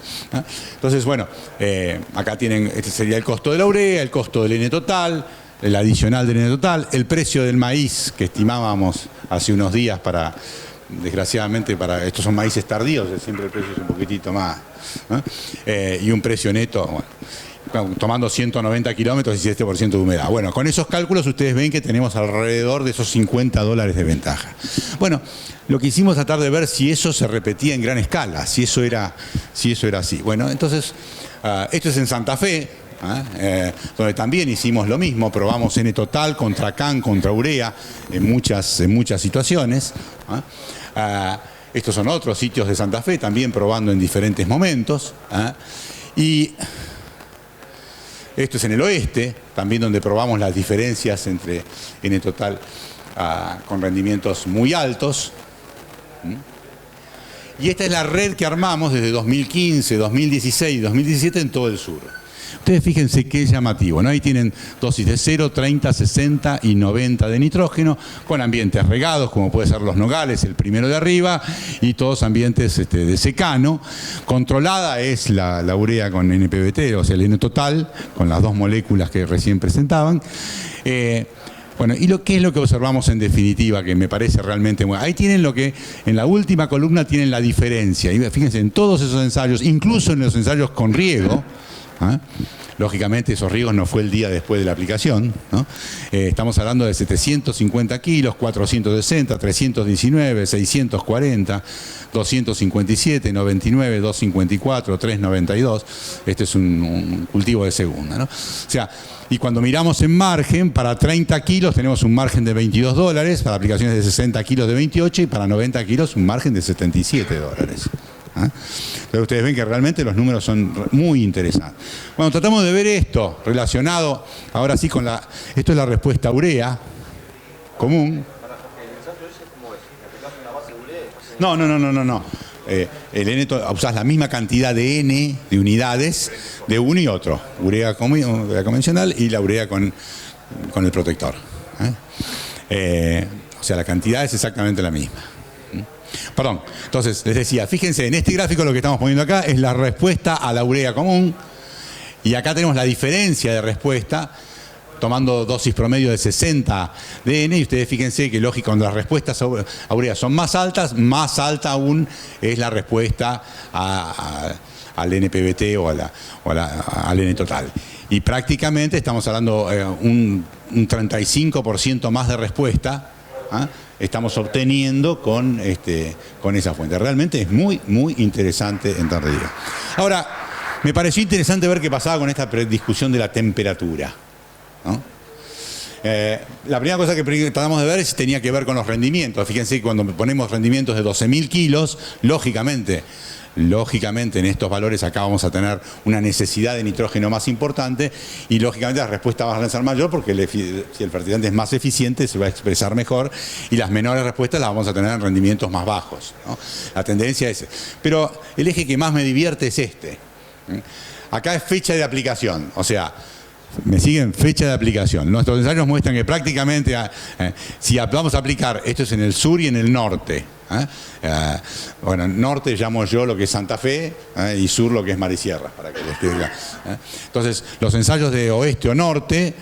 B: Entonces, bueno, acá tienen, este sería el costo de la urea, el costo del N total, el adicional del N total, el precio del maíz que estimábamos hace unos días desgraciadamente estos son maíces tardíos, siempre el precio es un poquitito más, ¿no? Y un precio neto, bueno, tomando 190 kilómetros y 7% de humedad. Bueno, con esos cálculos ustedes ven que tenemos alrededor de esos $50 de ventaja. Bueno, lo que hicimos es tratar de ver si eso se repetía en gran escala, si eso era así. Bueno, entonces, esto es en Santa Fe, donde también hicimos lo mismo, probamos N total contra CAN, contra urea, en muchas situaciones. Estos son otros sitios de Santa Fe, también probando en diferentes momentos. Y esto es en el oeste, también donde probamos las diferencias entre N total con rendimientos muy altos. Y esta es la red que armamos desde 2015, 2016 y 2017 en todo el sur. Ustedes fíjense qué llamativo, ¿no? Ahí tienen dosis de 0, 30, 60 y 90 de nitrógeno, con ambientes regados, como puede ser los nogales, el primero de arriba, y todos ambientes de secano. Controlada es la urea con NPBT, o sea, el N total, con las dos moléculas que recién presentaban. Bueno, ¿y qué es lo que observamos en definitiva, que me parece realmente bueno? Ahí tienen lo que, en la última columna tienen la diferencia. Y fíjense, en todos esos ensayos, incluso en los ensayos con riego, lógicamente esos riegos no fue el día después de la aplicación, ¿no? Estamos hablando de 750 kilos, 460, 319, 640, 257, 99, 254, 392. Este es un cultivo de segunda, ¿no? O sea, y cuando miramos en margen, para 30 kilos tenemos un margen de $22, para aplicaciones de 60 kilos de 28 y para 90 kilos un margen de $77. Pero ustedes ven que realmente los números son muy interesantes. Bueno, tratamos de ver esto relacionado, ahora sí, esto es la respuesta urea común. No. Usás la misma cantidad de N de unidades de uno y otro. Urea convencional y la urea con el protector. O sea, la cantidad es exactamente la misma. Perdón, entonces les decía, fíjense, en este gráfico lo que estamos poniendo acá es la respuesta a la urea común, y acá tenemos la diferencia de respuesta tomando dosis promedio de 60 de N, y ustedes fíjense que lógico, cuando las respuestas a urea son más altas, más alta aún es la respuesta al NPBT o al N total. Y prácticamente estamos hablando un 35% más de respuesta, estamos obteniendo con esa fuente. Realmente es muy, muy interesante en realidad. Ahora, Me pareció interesante ver qué pasaba con esta discusión de la temperatura, ¿no? La primera cosa que tratamos de ver tenía que ver con los rendimientos. Fíjense que cuando ponemos rendimientos de 12.000 kilos, lógicamente en estos valores acá vamos a tener una necesidad de nitrógeno más importante y lógicamente la respuesta va a ser mayor porque si el fertilizante es más eficiente se va a expresar mejor y las menores respuestas las vamos a tener en rendimientos más bajos, ¿no? La tendencia es... Pero el eje que más me divierte es este. Acá es fecha de aplicación, o sea... ¿Me siguen? Fecha de aplicación. Nuestros ensayos muestran que prácticamente, si vamos a aplicar, esto es en el sur y en el norte. Bueno, norte llamo yo lo que es Santa Fe y sur lo que es Mar y Sierra, para que les quede claro. Entonces, los ensayos de oeste o norte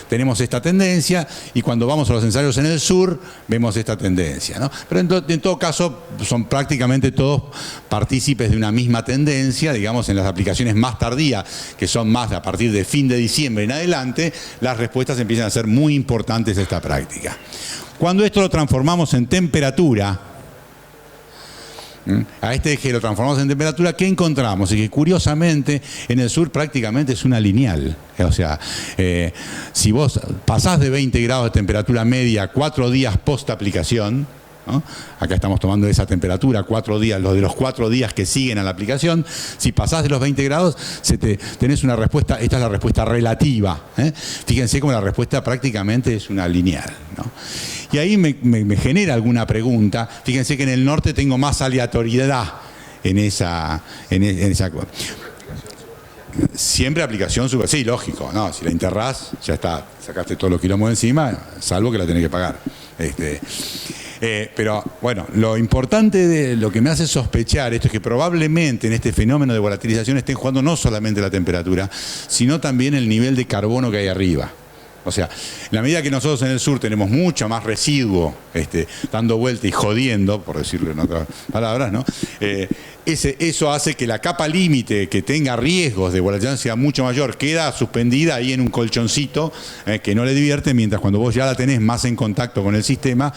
B: tenemos esta tendencia y cuando vamos a los ensayos en el sur vemos esta tendencia, ¿no? Pero en todo caso son prácticamente todos partícipes de una misma tendencia, digamos, en las aplicaciones más tardías, que son más a partir de fin de diciembre en adelante, las respuestas empiezan a ser muy importantes de esta práctica. Cuando esto lo transformamos en temperatura, a este eje lo transformamos en temperatura, ¿qué encontramos? Y que curiosamente en el sur prácticamente es una lineal. O sea, si vos pasás de 20 grados de temperatura media 4 días post aplicación, ¿no? Acá estamos tomando esa temperatura, 4 días, los de los 4 días que siguen a la aplicación. Si pasás de los 20 grados, tenés una respuesta, esta es la respuesta relativa. Fíjense cómo la respuesta prácticamente es una lineal, ¿no? Y ahí me genera alguna pregunta. Fíjense que en el norte tengo más aleatoriedad en esa siempre aplicación super. Sí, lógico, no, si la enterrás, ya está, sacaste todos los kilómetros encima, salvo que la tenés que pagar. Pero bueno, lo importante de lo que me hace sospechar esto es que probablemente en este fenómeno de volatilización estén jugando no solamente la temperatura, sino también el nivel de carbono que hay arriba. O sea, en la medida que nosotros en el sur tenemos mucho más residuo dando vuelta y jodiendo, por decirlo en otras palabras, ¿no? Eso hace que la capa límite que tenga riesgos de volatilización sea mucho mayor, queda suspendida ahí en un colchoncito que no le divierte, mientras cuando vos ya la tenés más en contacto con el sistema,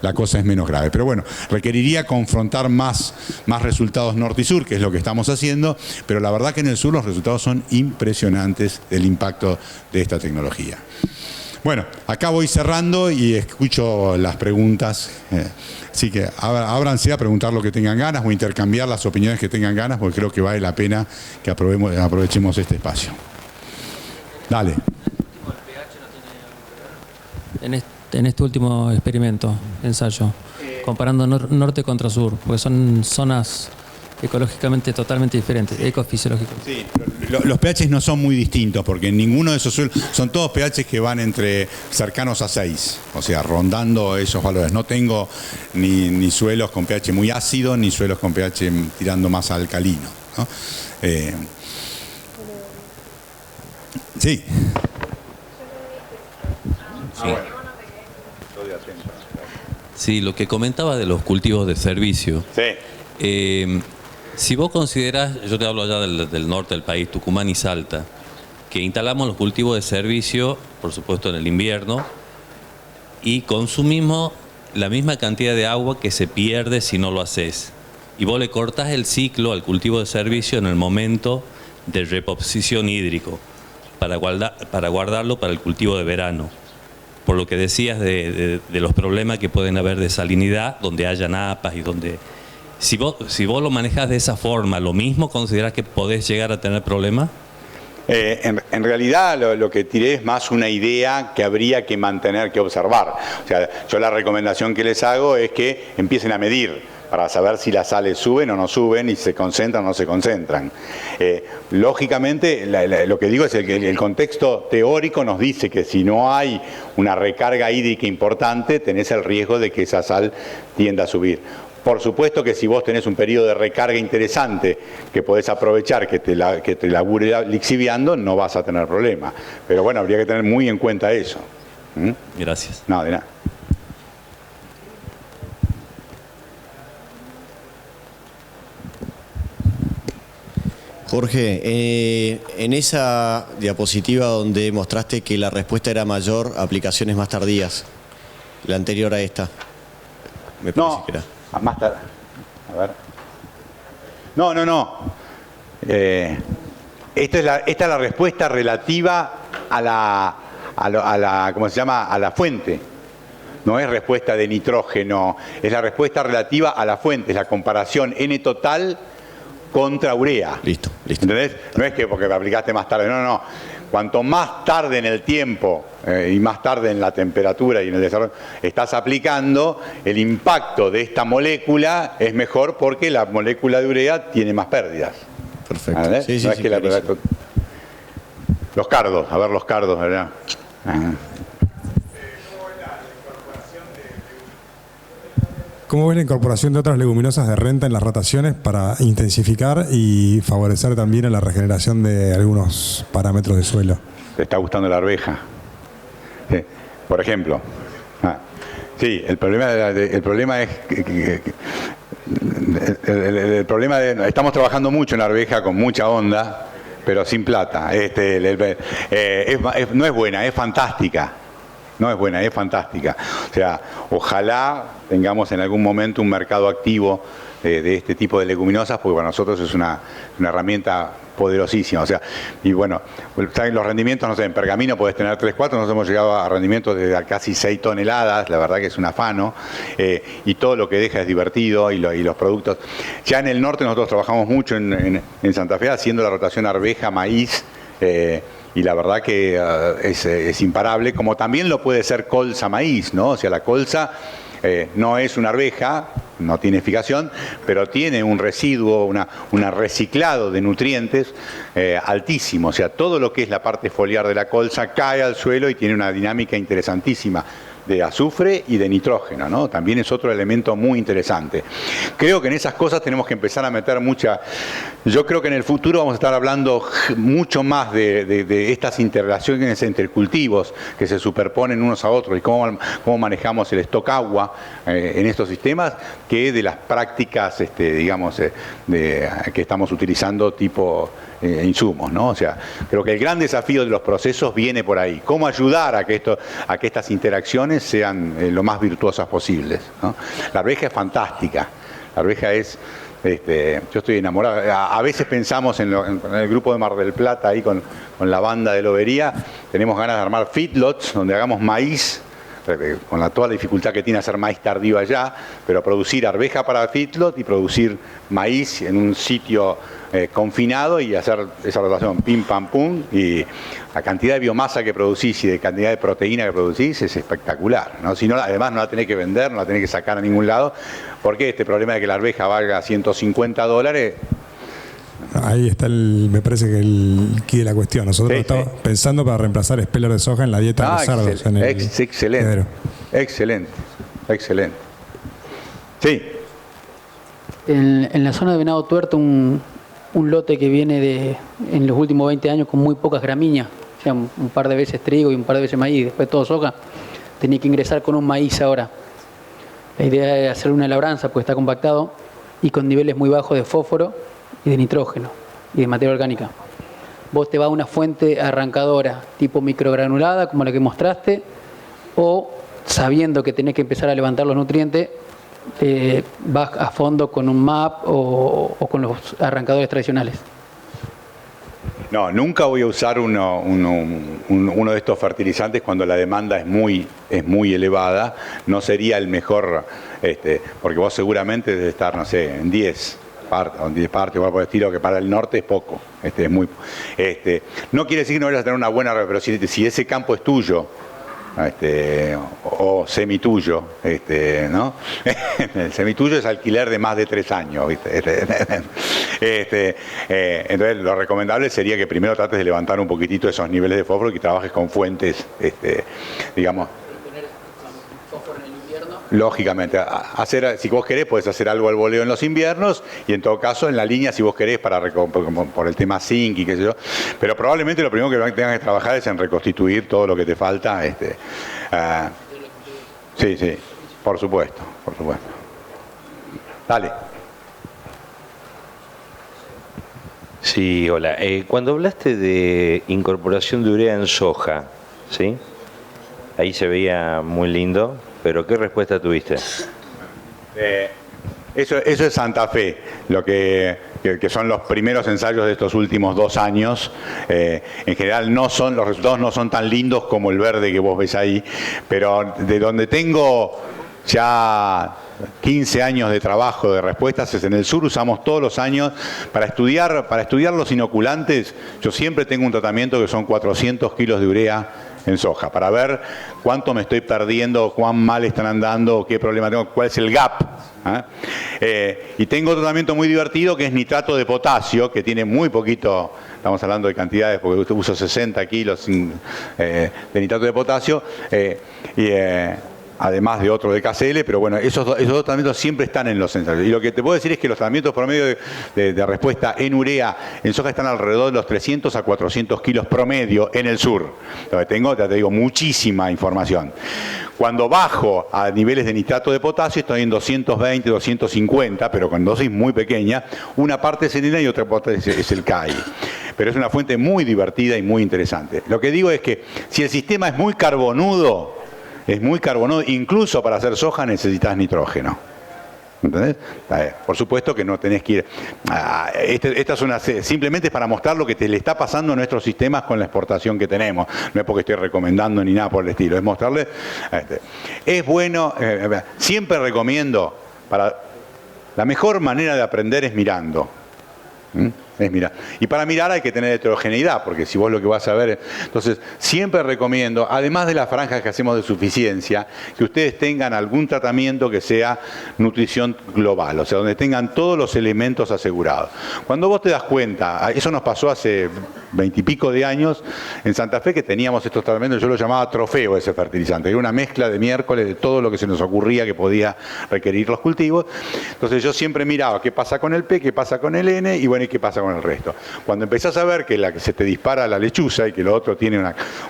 B: la cosa es menos grave. Pero bueno, requeriría confrontar más resultados norte y sur, que es lo que estamos haciendo, pero la verdad que en el sur los resultados son impresionantes del impacto de esta tecnología. Bueno, acá voy cerrando y escucho las preguntas. Así que ábranse a preguntar lo que tengan ganas o intercambiar las opiniones que tengan ganas, porque creo que vale la pena que aprovechemos este espacio. Dale.
C: En este último experimento, ensayo, comparando norte contra sur, porque son zonas ecológicamente totalmente diferentes, ecofisiológicos.
B: Sí, los pHs no son muy distintos porque ninguno de esos suelos, son todos pHs que van entre cercanos a 6, o sea, rondando esos valores. No tengo ni suelos con pH muy ácido, ni suelos con pH tirando más a alcalino, ¿no? Sí.
D: Sí, lo que comentaba de los cultivos de servicio.
B: Sí.
D: Si vos considerás, yo te hablo allá del norte del país, Tucumán y Salta, que instalamos los cultivos de servicio, por supuesto en el invierno, y consumimos la misma cantidad de agua que se pierde si no lo haces. Y vos le cortás el ciclo al cultivo de servicio en el momento de reposición hídrico, para guardarlo para el cultivo de verano. Por lo que decías de los problemas que pueden haber de salinidad, donde haya napas y donde... Si vos lo manejás de esa forma, ¿lo mismo considerás que podés llegar a tener problemas?
B: En realidad lo que tiré es más una idea que habría que mantener, que observar. O sea, yo la recomendación que les hago es que empiecen a medir para saber si las sales suben o no suben y se concentran o no se concentran. Lógicamente, lo que digo es que el contexto teórico nos dice que si no hay una recarga hídrica importante, tenés el riesgo de que esa sal tienda a subir. Por supuesto que si vos tenés un periodo de recarga interesante que podés aprovechar, que te labure lixiviando, no vas a tener problema. Pero bueno, habría que tener muy en cuenta eso.
D: Gracias.
B: No, de nada.
E: Jorge, en esa diapositiva donde mostraste que la respuesta era mayor a aplicaciones más tardías, la anterior a esta, me parece que era.
B: Más tarde. A ver. No.
F: esta es la respuesta relativa a la ¿cómo se llama? A la fuente. No es respuesta de nitrógeno, es la respuesta relativa a la fuente, es la comparación N total contra urea.
E: Listo.
F: ¿Entendés? No es que porque me aplicaste más tarde, no. Cuanto más tarde en el tiempo y más tarde en la temperatura y en el desarrollo estás aplicando, el impacto de esta molécula es mejor porque la molécula de urea tiene más pérdidas.
E: Perfecto.
F: ¿Verdad?
E: Sí,
F: No es que los cardos, a ver los cardos, ¿verdad? Ajá.
G: ¿Cómo ves la incorporación de otras leguminosas de renta en las rotaciones para intensificar y favorecer también a la regeneración de algunos parámetros de suelo?
F: ¿Te está gustando la arveja? Sí. Por ejemplo. Sí, el problema es el problema de estamos trabajando mucho en la arveja con mucha onda, pero sin plata. No es buena, es fantástica. No es buena, es fantástica. O sea, ojalá tengamos en algún momento un mercado activo de este tipo de leguminosas, porque para nosotros es una herramienta poderosísima. O sea, y bueno, ¿saben los rendimientos? No sé, en pergamino podés tener 3, 4, nosotros hemos llegado a rendimientos de casi 6 toneladas, la verdad que es un afano, y todo lo que deja es divertido, y los productos. Ya en el norte nosotros trabajamos mucho en Santa Fe haciendo la rotación arveja, maíz, y la verdad que es imparable, como también lo puede ser colza maíz, ¿no? O sea, la colza no es una arveja, no tiene fijación, pero tiene un residuo, un reciclado de nutrientes altísimo. O sea, todo lo que es la parte foliar de la colza cae al suelo y tiene una dinámica interesantísima de azufre y de nitrógeno, ¿no? También es otro elemento muy interesante. Creo que en esas cosas tenemos que empezar a meter mucha... Yo creo que en el futuro vamos a estar hablando mucho más de estas interrelaciones entre cultivos que se superponen unos a otros y cómo manejamos el stock agua en estos sistemas, que de las prácticas, digamos, que estamos utilizando tipo insumos, ¿no? O sea, creo que el gran desafío de los procesos viene por ahí. Cómo ayudar a que estas interacciones sean lo más virtuosas posibles, ¿no? La arveja es fantástica. La arveja es... yo estoy enamorado. A veces pensamos en el grupo de Mar del Plata, ahí con la banda de Lobería, tenemos ganas de armar feedlots, donde hagamos maíz, con toda la dificultad que tiene hacer maíz tardío allá, pero producir arveja para feedlot y producir maíz en un sitio confinado y hacer esa rotación pim pam pum, y la cantidad de biomasa que producís y de cantidad de proteína que producís es espectacular, ¿no? Si no, además no la tenés que vender, no la tenés que sacar a ningún lado, porque este problema de que la arveja valga $150.
G: Ahí está me parece que el quid de la cuestión. Nosotros estamos pensando para reemplazar speller de soja en la dieta de los cerdos.
F: Excelente. Excelente. Sí.
H: En la zona de Venado Tuerto, un lote que viene en los últimos 20 años con muy pocas gramíneas, o sea, un par de veces trigo y un par de veces maíz, después todo soja, tenía que ingresar con un maíz ahora. La idea es hacer una labranza porque está compactado y con niveles muy bajos de fósforo y de nitrógeno y de materia orgánica. Vos te vas a una fuente arrancadora tipo microgranulada como la que mostraste, o sabiendo que tenés que empezar a levantar los nutrientes, vas a fondo con un MAP o con los arrancadores tradicionales.
F: No, nunca voy a usar uno de estos fertilizantes cuando la demanda es muy elevada. No sería el mejor, porque vos seguramente debes estar, no sé, en 10 partes, igual por el estilo, que para el norte es poco. Es muy, no quiere decir que no vayas a tener una buena, pero si ese campo es tuyo, o semituyo, ¿no? El semituyo es alquiler de más de 3 años, ¿viste? Entonces lo recomendable sería que primero trates de levantar un poquitito esos niveles de fósforo y que trabajes con fuentes, digamos. Lógicamente, si vos querés, podés hacer algo al voleo en los inviernos y en todo caso en la línea, si vos querés, por el tema zinc y qué sé yo. Pero probablemente lo primero que tengas que trabajar es en reconstituir todo lo que te falta. Sí, por supuesto. Dale.
I: Sí, hola. Cuando hablaste de incorporación de urea en soja, ¿sí? Ahí se veía muy lindo. ¿Pero qué respuesta tuviste?
F: Eso es Santa Fe. Lo que que son los primeros ensayos de estos últimos 2 años. En general los resultados no son tan lindos como el verde que vos ves ahí, pero de donde tengo ya 15 años de trabajo de respuestas es en el sur. Usamos todos los años para estudiar los inoculantes. Yo siempre tengo un tratamiento que son 400 kilos de urea en soja, para ver cuánto me estoy perdiendo, cuán mal están andando, qué problema tengo, cuál es el gap. Y tengo un tratamiento muy divertido que es nitrato de potasio, que tiene muy poquito, estamos hablando de cantidades, porque usted usa 60 kilos de nitrato de potasio, además de otro de KCL, pero bueno, esos dos tratamientos siempre están en los ensayos. Y lo que te puedo decir es que los tratamientos promedio de respuesta en urea en soja están alrededor de los 300 a 400 kilos promedio en el sur. Donde tengo, ya te digo, muchísima información. Cuando bajo a niveles de nitrato de potasio estoy en 220, 250, pero con dosis muy pequeña. Una parte es selena y otra parte es el CAI. Pero es una fuente muy divertida y muy interesante. Lo que digo es que si el sistema es muy carbonudo, incluso para hacer soja necesitas nitrógeno. ¿Entendés? Por supuesto que no tenés que ir... Esta es simplemente para mostrar lo que le está pasando a nuestros sistemas con la exportación que tenemos. No es porque estoy recomendando ni nada por el estilo, es mostrarles... Es bueno, siempre recomiendo, la mejor manera de aprender es mirando. Y para mirar hay que tener heterogeneidad, porque si vos lo que vas a ver... Entonces, siempre recomiendo, además de las franjas que hacemos de suficiencia, que ustedes tengan algún tratamiento que sea nutrición global, o sea, donde tengan todos los elementos asegurados. Cuando vos te das cuenta, eso nos pasó hace 20 y pico de años en Santa Fe, que teníamos estos tratamientos, yo lo llamaba trofeo ese fertilizante, era una mezcla de miércoles de todo lo que se nos ocurría que podía requerir los cultivos. Entonces yo siempre miraba qué pasa con el P, qué pasa con el N, y bueno, y qué pasa con el resto. Cuando empezás a ver que se te dispara la lechuza y que lo otro tiene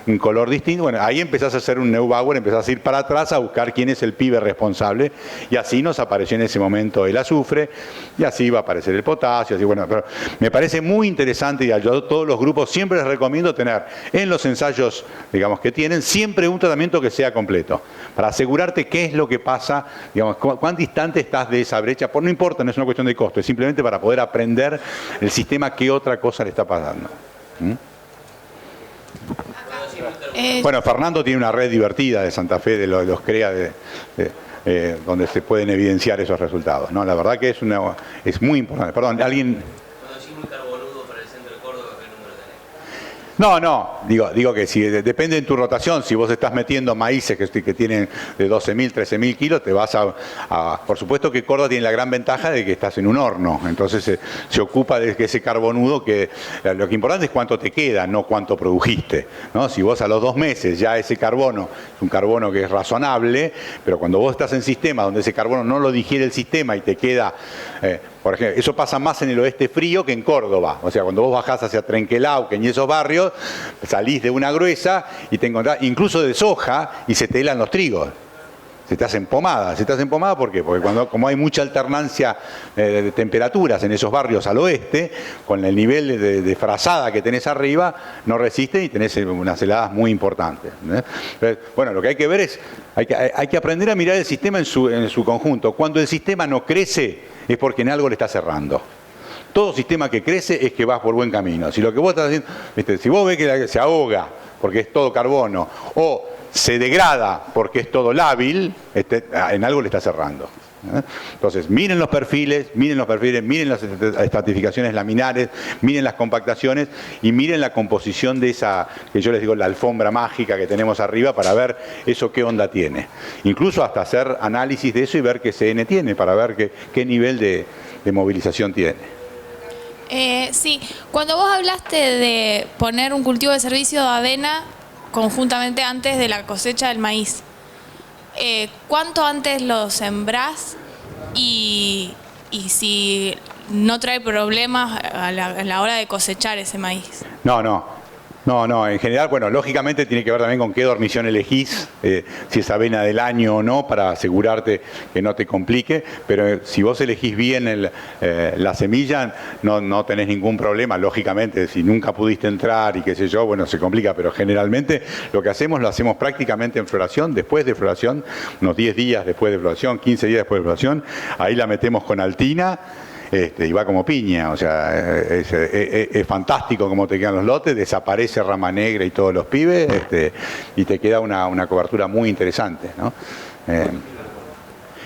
F: un color distinto, bueno, ahí empezás a hacer un Neubauer, empezás a ir para atrás a buscar quién es el pibe responsable, y así nos apareció en ese momento el azufre, y así va a aparecer el potasio, así, bueno, pero me parece muy interesante, y yo a todos los grupos siempre les recomiendo tener en los ensayos, digamos, que tienen, siempre un tratamiento que sea completo, para asegurarte qué es lo que pasa, digamos, cuán distante estás de esa brecha, no importa, no es una cuestión de costo, es simplemente para poder aprender el sistema qué otra cosa le está pasando. Bueno, Fernando tiene una red divertida de Santa Fe, de los CREA, donde se pueden evidenciar esos resultados, ¿no? La verdad que es muy importante. Perdón, ¿alguien...? No, digo que si depende de tu rotación, si vos estás metiendo maíces que tienen de 12.000, 13.000 kilos, te vas por supuesto que Córdoba tiene la gran ventaja de que estás en un horno, entonces se ocupa de que ese carbonudo, que lo que importante es cuánto te queda, no cuánto produjiste, ¿no? Si vos a los 2 meses ya ese carbono es un carbono que es razonable, pero cuando vos estás en sistemas donde ese carbono no lo digiere el sistema y te queda... por ejemplo, eso pasa más en el oeste frío que en Córdoba. O sea, cuando vos bajás hacia Trenquelauquen y esos barrios, salís de una gruesa y te encontrás incluso de soja y se te helan los trigos. Se te hacen pomadas. ¿Por qué? Porque como hay mucha alternancia de temperaturas en esos barrios al oeste, con el nivel de frazada que tenés arriba, no resisten y tenés unas heladas muy importantes. Entonces, bueno, lo que hay que ver es, hay que aprender a mirar el sistema en su conjunto. Cuando el sistema no crece, es porque en algo le está cerrando. Todo sistema que crece es que vas por buen camino. Si lo que vos estás haciendo, si vos ves que se ahoga porque es todo carbono, o se degrada porque es todo lábil, en algo le está cerrando. Entonces, miren los perfiles, miren las estratificaciones laminares, miren las compactaciones y miren la composición de esa, que yo les digo, la alfombra mágica que tenemos arriba, para ver eso qué onda tiene. Incluso hasta hacer análisis de eso y ver qué CN tiene, para ver qué nivel de movilización tiene.
J: Sí, cuando vos hablaste de poner un cultivo de servicio de avena conjuntamente antes de la cosecha del maíz, ¿cuánto antes lo sembrás y si no trae problemas a la hora de cosechar ese maíz?
F: No, en general, bueno, lógicamente tiene que ver también con qué dormición elegís, si es avena del año o no, para asegurarte que no te complique, pero si vos elegís bien la semilla, no tenés ningún problema. Lógicamente, si nunca pudiste entrar y qué sé yo, bueno, se complica, pero generalmente lo hacemos prácticamente en floración, después de floración, unos 10 días después de floración, 15 días después de floración, ahí la metemos con Altina. y va como piña, o sea, es fantástico cómo te quedan los lotes, desaparece Rama Negra y todos los pibes, y te queda una cobertura muy interesante, ¿no?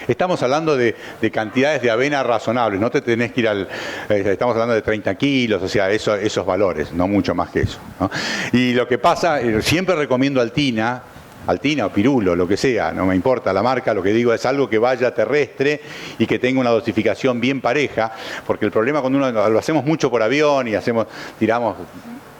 F: Estamos hablando de cantidades de avena razonables, no te tenés que ir estamos hablando de 30 kilos, o sea, esos valores, no mucho más que eso, ¿no? Y lo que pasa, siempre recomiendo Altina o Pirulo, lo que sea, no me importa la marca, lo que digo es algo que vaya terrestre y que tenga una dosificación bien pareja, porque el problema cuando uno lo hacemos mucho por avión y tiramos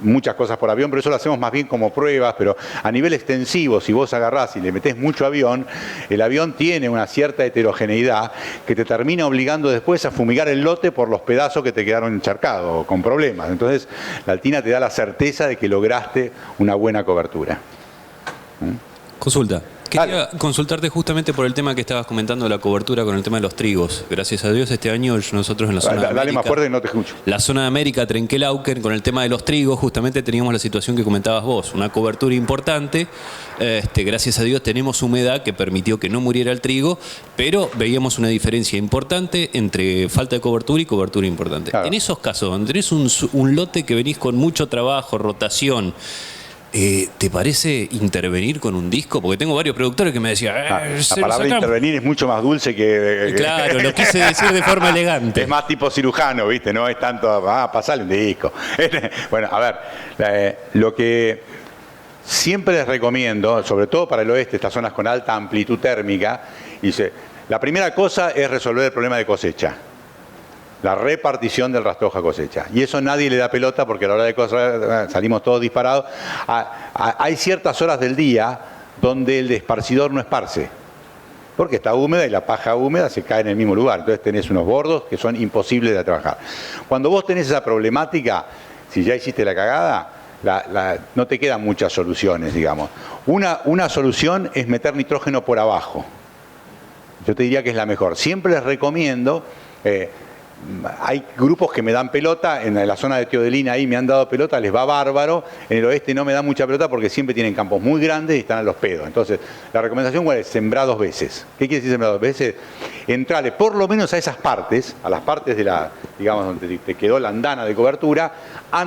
F: muchas cosas por avión, pero eso lo hacemos más bien como pruebas, pero a nivel extensivo, si vos agarrás y le metés mucho avión, el avión tiene una cierta heterogeneidad que te termina obligando después a fumigar el lote por los pedazos que te quedaron encharcados, con problemas. Entonces, la Altina te da la certeza de que lograste una buena cobertura.
K: Consulta. Quería consultarte justamente por el tema que estabas comentando de la cobertura con el tema de los trigos. Gracias a Dios este año nosotros en la zona de América,
F: dale más fuerte que no te escucho.
K: La zona de América, Trenquelauquen, con el tema de los trigos, justamente teníamos la situación que comentabas vos, una cobertura importante. Gracias a Dios tenemos humedad que permitió que no muriera el trigo, pero veíamos una diferencia importante entre falta de cobertura y cobertura importante. Claro. En esos casos, donde tenés un lote que venís con mucho trabajo, rotación, ¿te parece intervenir con un disco? Porque tengo varios productores que me decían...
F: la palabra intervenir es mucho más dulce que...
K: Claro, lo quise decir de forma elegante.
F: Es más tipo cirujano, ¿viste? No es tanto, pasarle un disco. Bueno, a ver, lo que siempre les recomiendo, sobre todo para el oeste, estas zonas con alta amplitud térmica, la primera cosa es resolver el problema de cosecha. La repartición del rastoja cosecha. Y eso nadie le da pelota porque a la hora de cosechar salimos todos disparados. Hay ciertas horas del día donde el esparcidor no esparce. Porque está húmeda y la paja húmeda se cae en el mismo lugar. Entonces tenés unos bordos que son imposibles de trabajar. Cuando vos tenés esa problemática, si ya hiciste la cagada, no te quedan muchas soluciones, digamos. Una solución es meter nitrógeno por abajo. Yo te diría que es la mejor. Siempre les recomiendo... hay grupos que me dan pelota, en la zona de Teodelina ahí me han dado pelota, les va bárbaro, en el oeste no me dan mucha pelota porque siempre tienen campos muy grandes y están a los pedos. Entonces, la recomendación ¿cuál es? Sembrar 2 veces. ¿Qué quiere decir sembrar 2 veces? Entrale por lo menos a esas partes, a las partes de digamos, donde te quedó la andana de cobertura,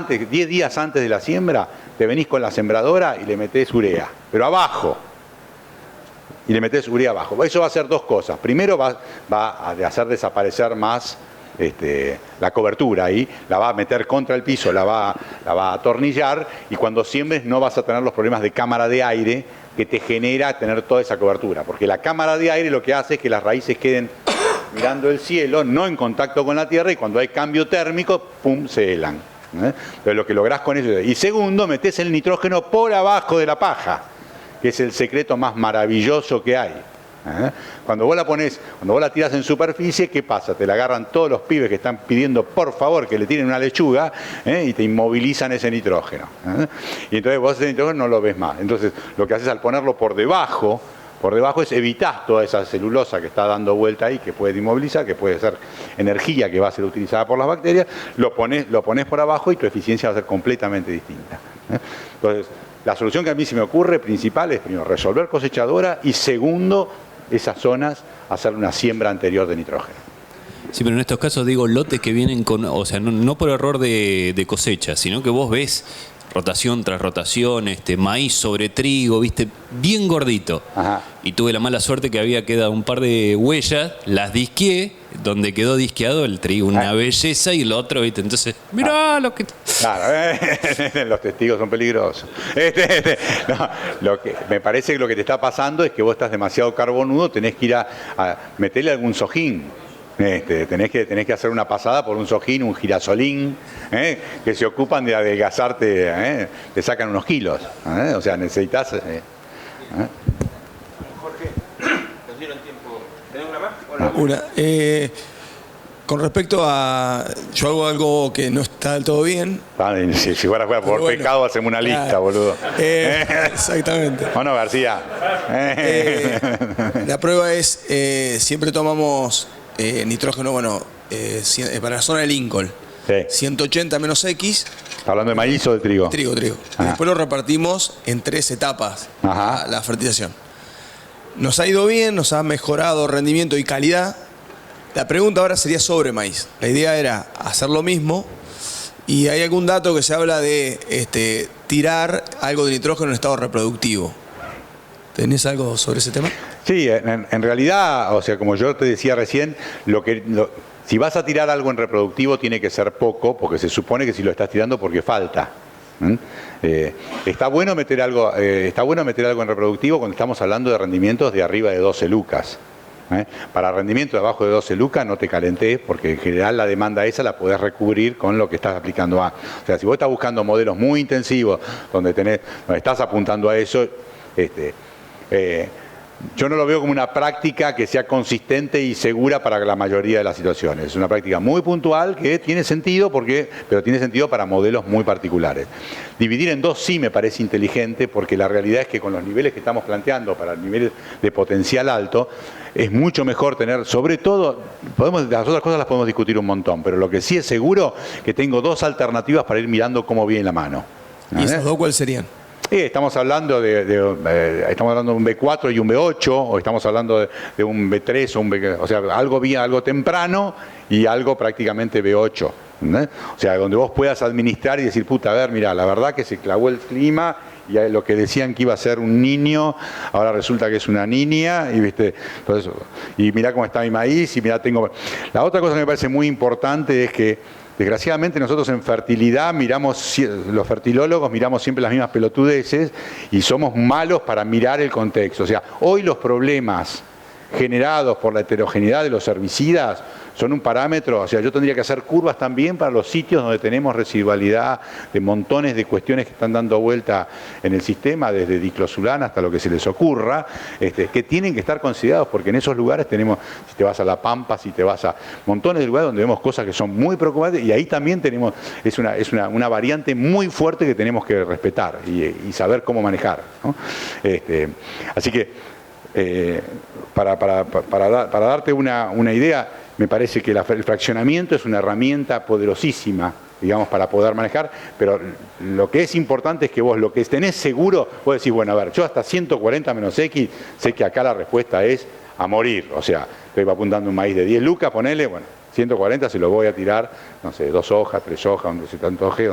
F: 10 días antes de la siembra, te venís con la sembradora y le metés urea, pero abajo. Y le metés urea abajo. Eso va a hacer 2 cosas. Primero va a hacer desaparecer más la cobertura ahí, la va a meter contra el piso, la va a atornillar, y cuando siembres no vas a tener los problemas de cámara de aire que te genera tener toda esa cobertura, porque la cámara de aire lo que hace es que las raíces queden mirando el cielo, no en contacto con la tierra, y cuando hay cambio térmico, pum, se helan. Entonces lo que lográs con eso. Y segundo, metés el nitrógeno por abajo de la paja, que es el secreto más maravilloso que hay. Cuando vos la tirás en superficie, ¿qué pasa? Te la agarran todos los pibes que están pidiendo por favor que le tiren una lechuga y te inmovilizan ese nitrógeno. Y entonces vos ese nitrógeno no lo ves más. Entonces lo que haces al ponerlo por debajo es evitar toda esa celulosa que está dando vuelta ahí, que puede inmovilizar, que puede ser energía que va a ser utilizada por las bacterias, lo pones por abajo y tu eficiencia va a ser completamente distinta. Entonces, la solución que a mí se me ocurre principal es, primero, resolver cosechadora, y segundo, esas zonas, hacer una siembra anterior de nitrógeno.
K: Sí, pero en estos casos digo lotes que vienen con, o sea, no por error de cosecha, sino que vos ves rotación tras rotación, maíz sobre trigo, viste, bien gordito.
F: Ajá.
K: Y tuve la mala suerte que había quedado un par de huellas, las disqué, donde quedó disqueado el trigo, una belleza, y el otro, viste, entonces, mirá lo que...
F: Claro, los testigos son peligrosos. No, me parece que lo que te está pasando es que vos estás demasiado carbonudo, tenés que ir a meterle algún sojín. Tenés que hacer una pasada por un sojín, un girasolín, que se ocupan de adelgazarte, te sacan unos kilos. O sea, necesitas...
L: Jorge, nos dieron tiempo. ¿Tenés una más?
M: Una. Con respecto a... Yo hago algo que no está del todo bien.
F: Si fuera por pecado, hacemos una lista, boludo.
M: Exactamente.
F: ¿O no, García?
M: La prueba es, siempre tomamos nitrógeno, para la zona de Lincoln.
F: Sí.
M: 180 menos X.
F: ¿Hablando de maíz o de trigo?
M: Trigo. Después lo repartimos en 3 etapas, la fertilización. Nos ha ido bien, nos ha mejorado rendimiento y calidad, La pregunta ahora sería sobre maíz. La idea era hacer lo mismo y hay algún dato que se habla de tirar algo de nitrógeno en estado reproductivo. ¿Tenés algo sobre ese tema?
F: Sí, en realidad, o sea, como yo te decía recién, si vas a tirar algo en reproductivo tiene que ser poco, porque se supone que si lo estás tirando porque falta. Está bueno meter algo en reproductivo cuando estamos hablando de rendimientos de arriba de 12 lucas. Para rendimiento de abajo de 12 lucas no te calentés, porque en general la demanda esa la podés recubrir con lo que estás aplicando a. O sea, si vos estás buscando modelos muy intensivos donde estás apuntando a eso, yo no lo veo como una práctica que sea consistente y segura para la mayoría de las situaciones. Es una práctica muy puntual que tiene sentido, pero tiene sentido para modelos muy particulares. Dividir en dos sí me parece inteligente, porque la realidad es que con los niveles que estamos planteando para el nivel de potencial alto, es mucho mejor tener, sobre todo, las otras cosas las podemos discutir un montón, pero lo que sí es seguro que tengo dos alternativas para ir mirando cómo viene la mano.
M: ¿Y esas dos cuáles serían?
F: Estamos hablando de un B4 y un B8, o estamos hablando de un B3 o un B, o sea, algo temprano y algo prácticamente B8. O sea, donde vos puedas administrar y decir, puta, a ver, mira, la verdad que se clavó el clima y lo que decían que iba a ser un niño, ahora resulta que es una niña, y viste, entonces, y mirá cómo está mi maíz, y mirá, La otra cosa que me parece muy importante es que desgraciadamente nosotros en fertilidad los fertilólogos miramos siempre las mismas pelotudeces y somos malos para mirar el contexto. O sea, hoy los problemas generados por la heterogeneidad de los herbicidas son un parámetro. O sea, yo tendría que hacer curvas también para los sitios donde tenemos residualidad de montones de cuestiones que están dando vuelta en el sistema, desde diclosulana hasta lo que se les ocurra, que tienen que estar considerados, porque en esos lugares tenemos, si te vas a La Pampa, si te vas a montones de lugares donde vemos cosas que son muy preocupantes, y ahí también tenemos, es una variante muy fuerte que tenemos que respetar y saber cómo manejar, ¿no? Así que para darte una idea, me parece que el fraccionamiento es una herramienta poderosísima, digamos, para poder manejar, pero lo que es importante es que vos lo que tenés seguro, vos decís, bueno, a ver, yo hasta 140 menos X, sé que acá la respuesta es a morir. O sea, estoy apuntando un maíz de 10 lucas, ponele, bueno, 140 se lo voy a tirar, no sé, 2 hojas, 3 hojas, donde se te antoje,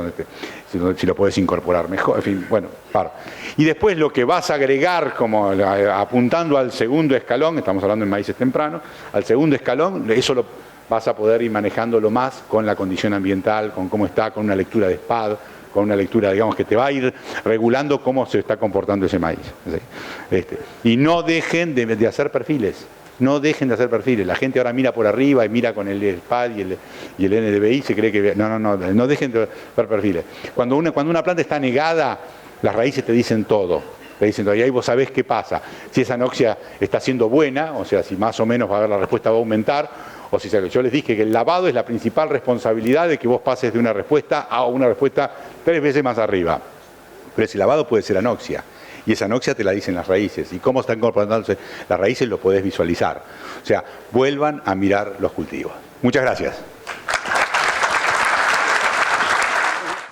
F: si lo puedes incorporar mejor, en fin, bueno, paro. Y después lo que vas a agregar, como apuntando al segundo escalón, estamos hablando de maíces tempranos, al segundo escalón, eso lo vas a poder ir manejándolo más con la condición ambiental, con cómo está, con una lectura de SPAD, con una lectura, digamos, que te va a ir regulando cómo se está comportando ese maíz. Y no dejen de hacer perfiles. No dejen de hacer perfiles. La gente ahora mira por arriba y mira con el SPAD y el NDVI, se cree que... No dejen de hacer perfiles. Cuando una planta está negada, las raíces te dicen todo. Te dicen todo. Y ahí vos sabés qué pasa. Si esa anoxia está siendo buena, o sea, si más o menos la respuesta va a aumentar, o si yo les dije que el lavado es la principal responsabilidad de que vos pases de una respuesta a una respuesta 3 veces más arriba. Pero ese lavado puede ser anoxia. Y esa anoxia te la dicen las raíces. Y cómo están comportándose las raíces lo podés visualizar. O sea, vuelvan a mirar los cultivos. Muchas gracias.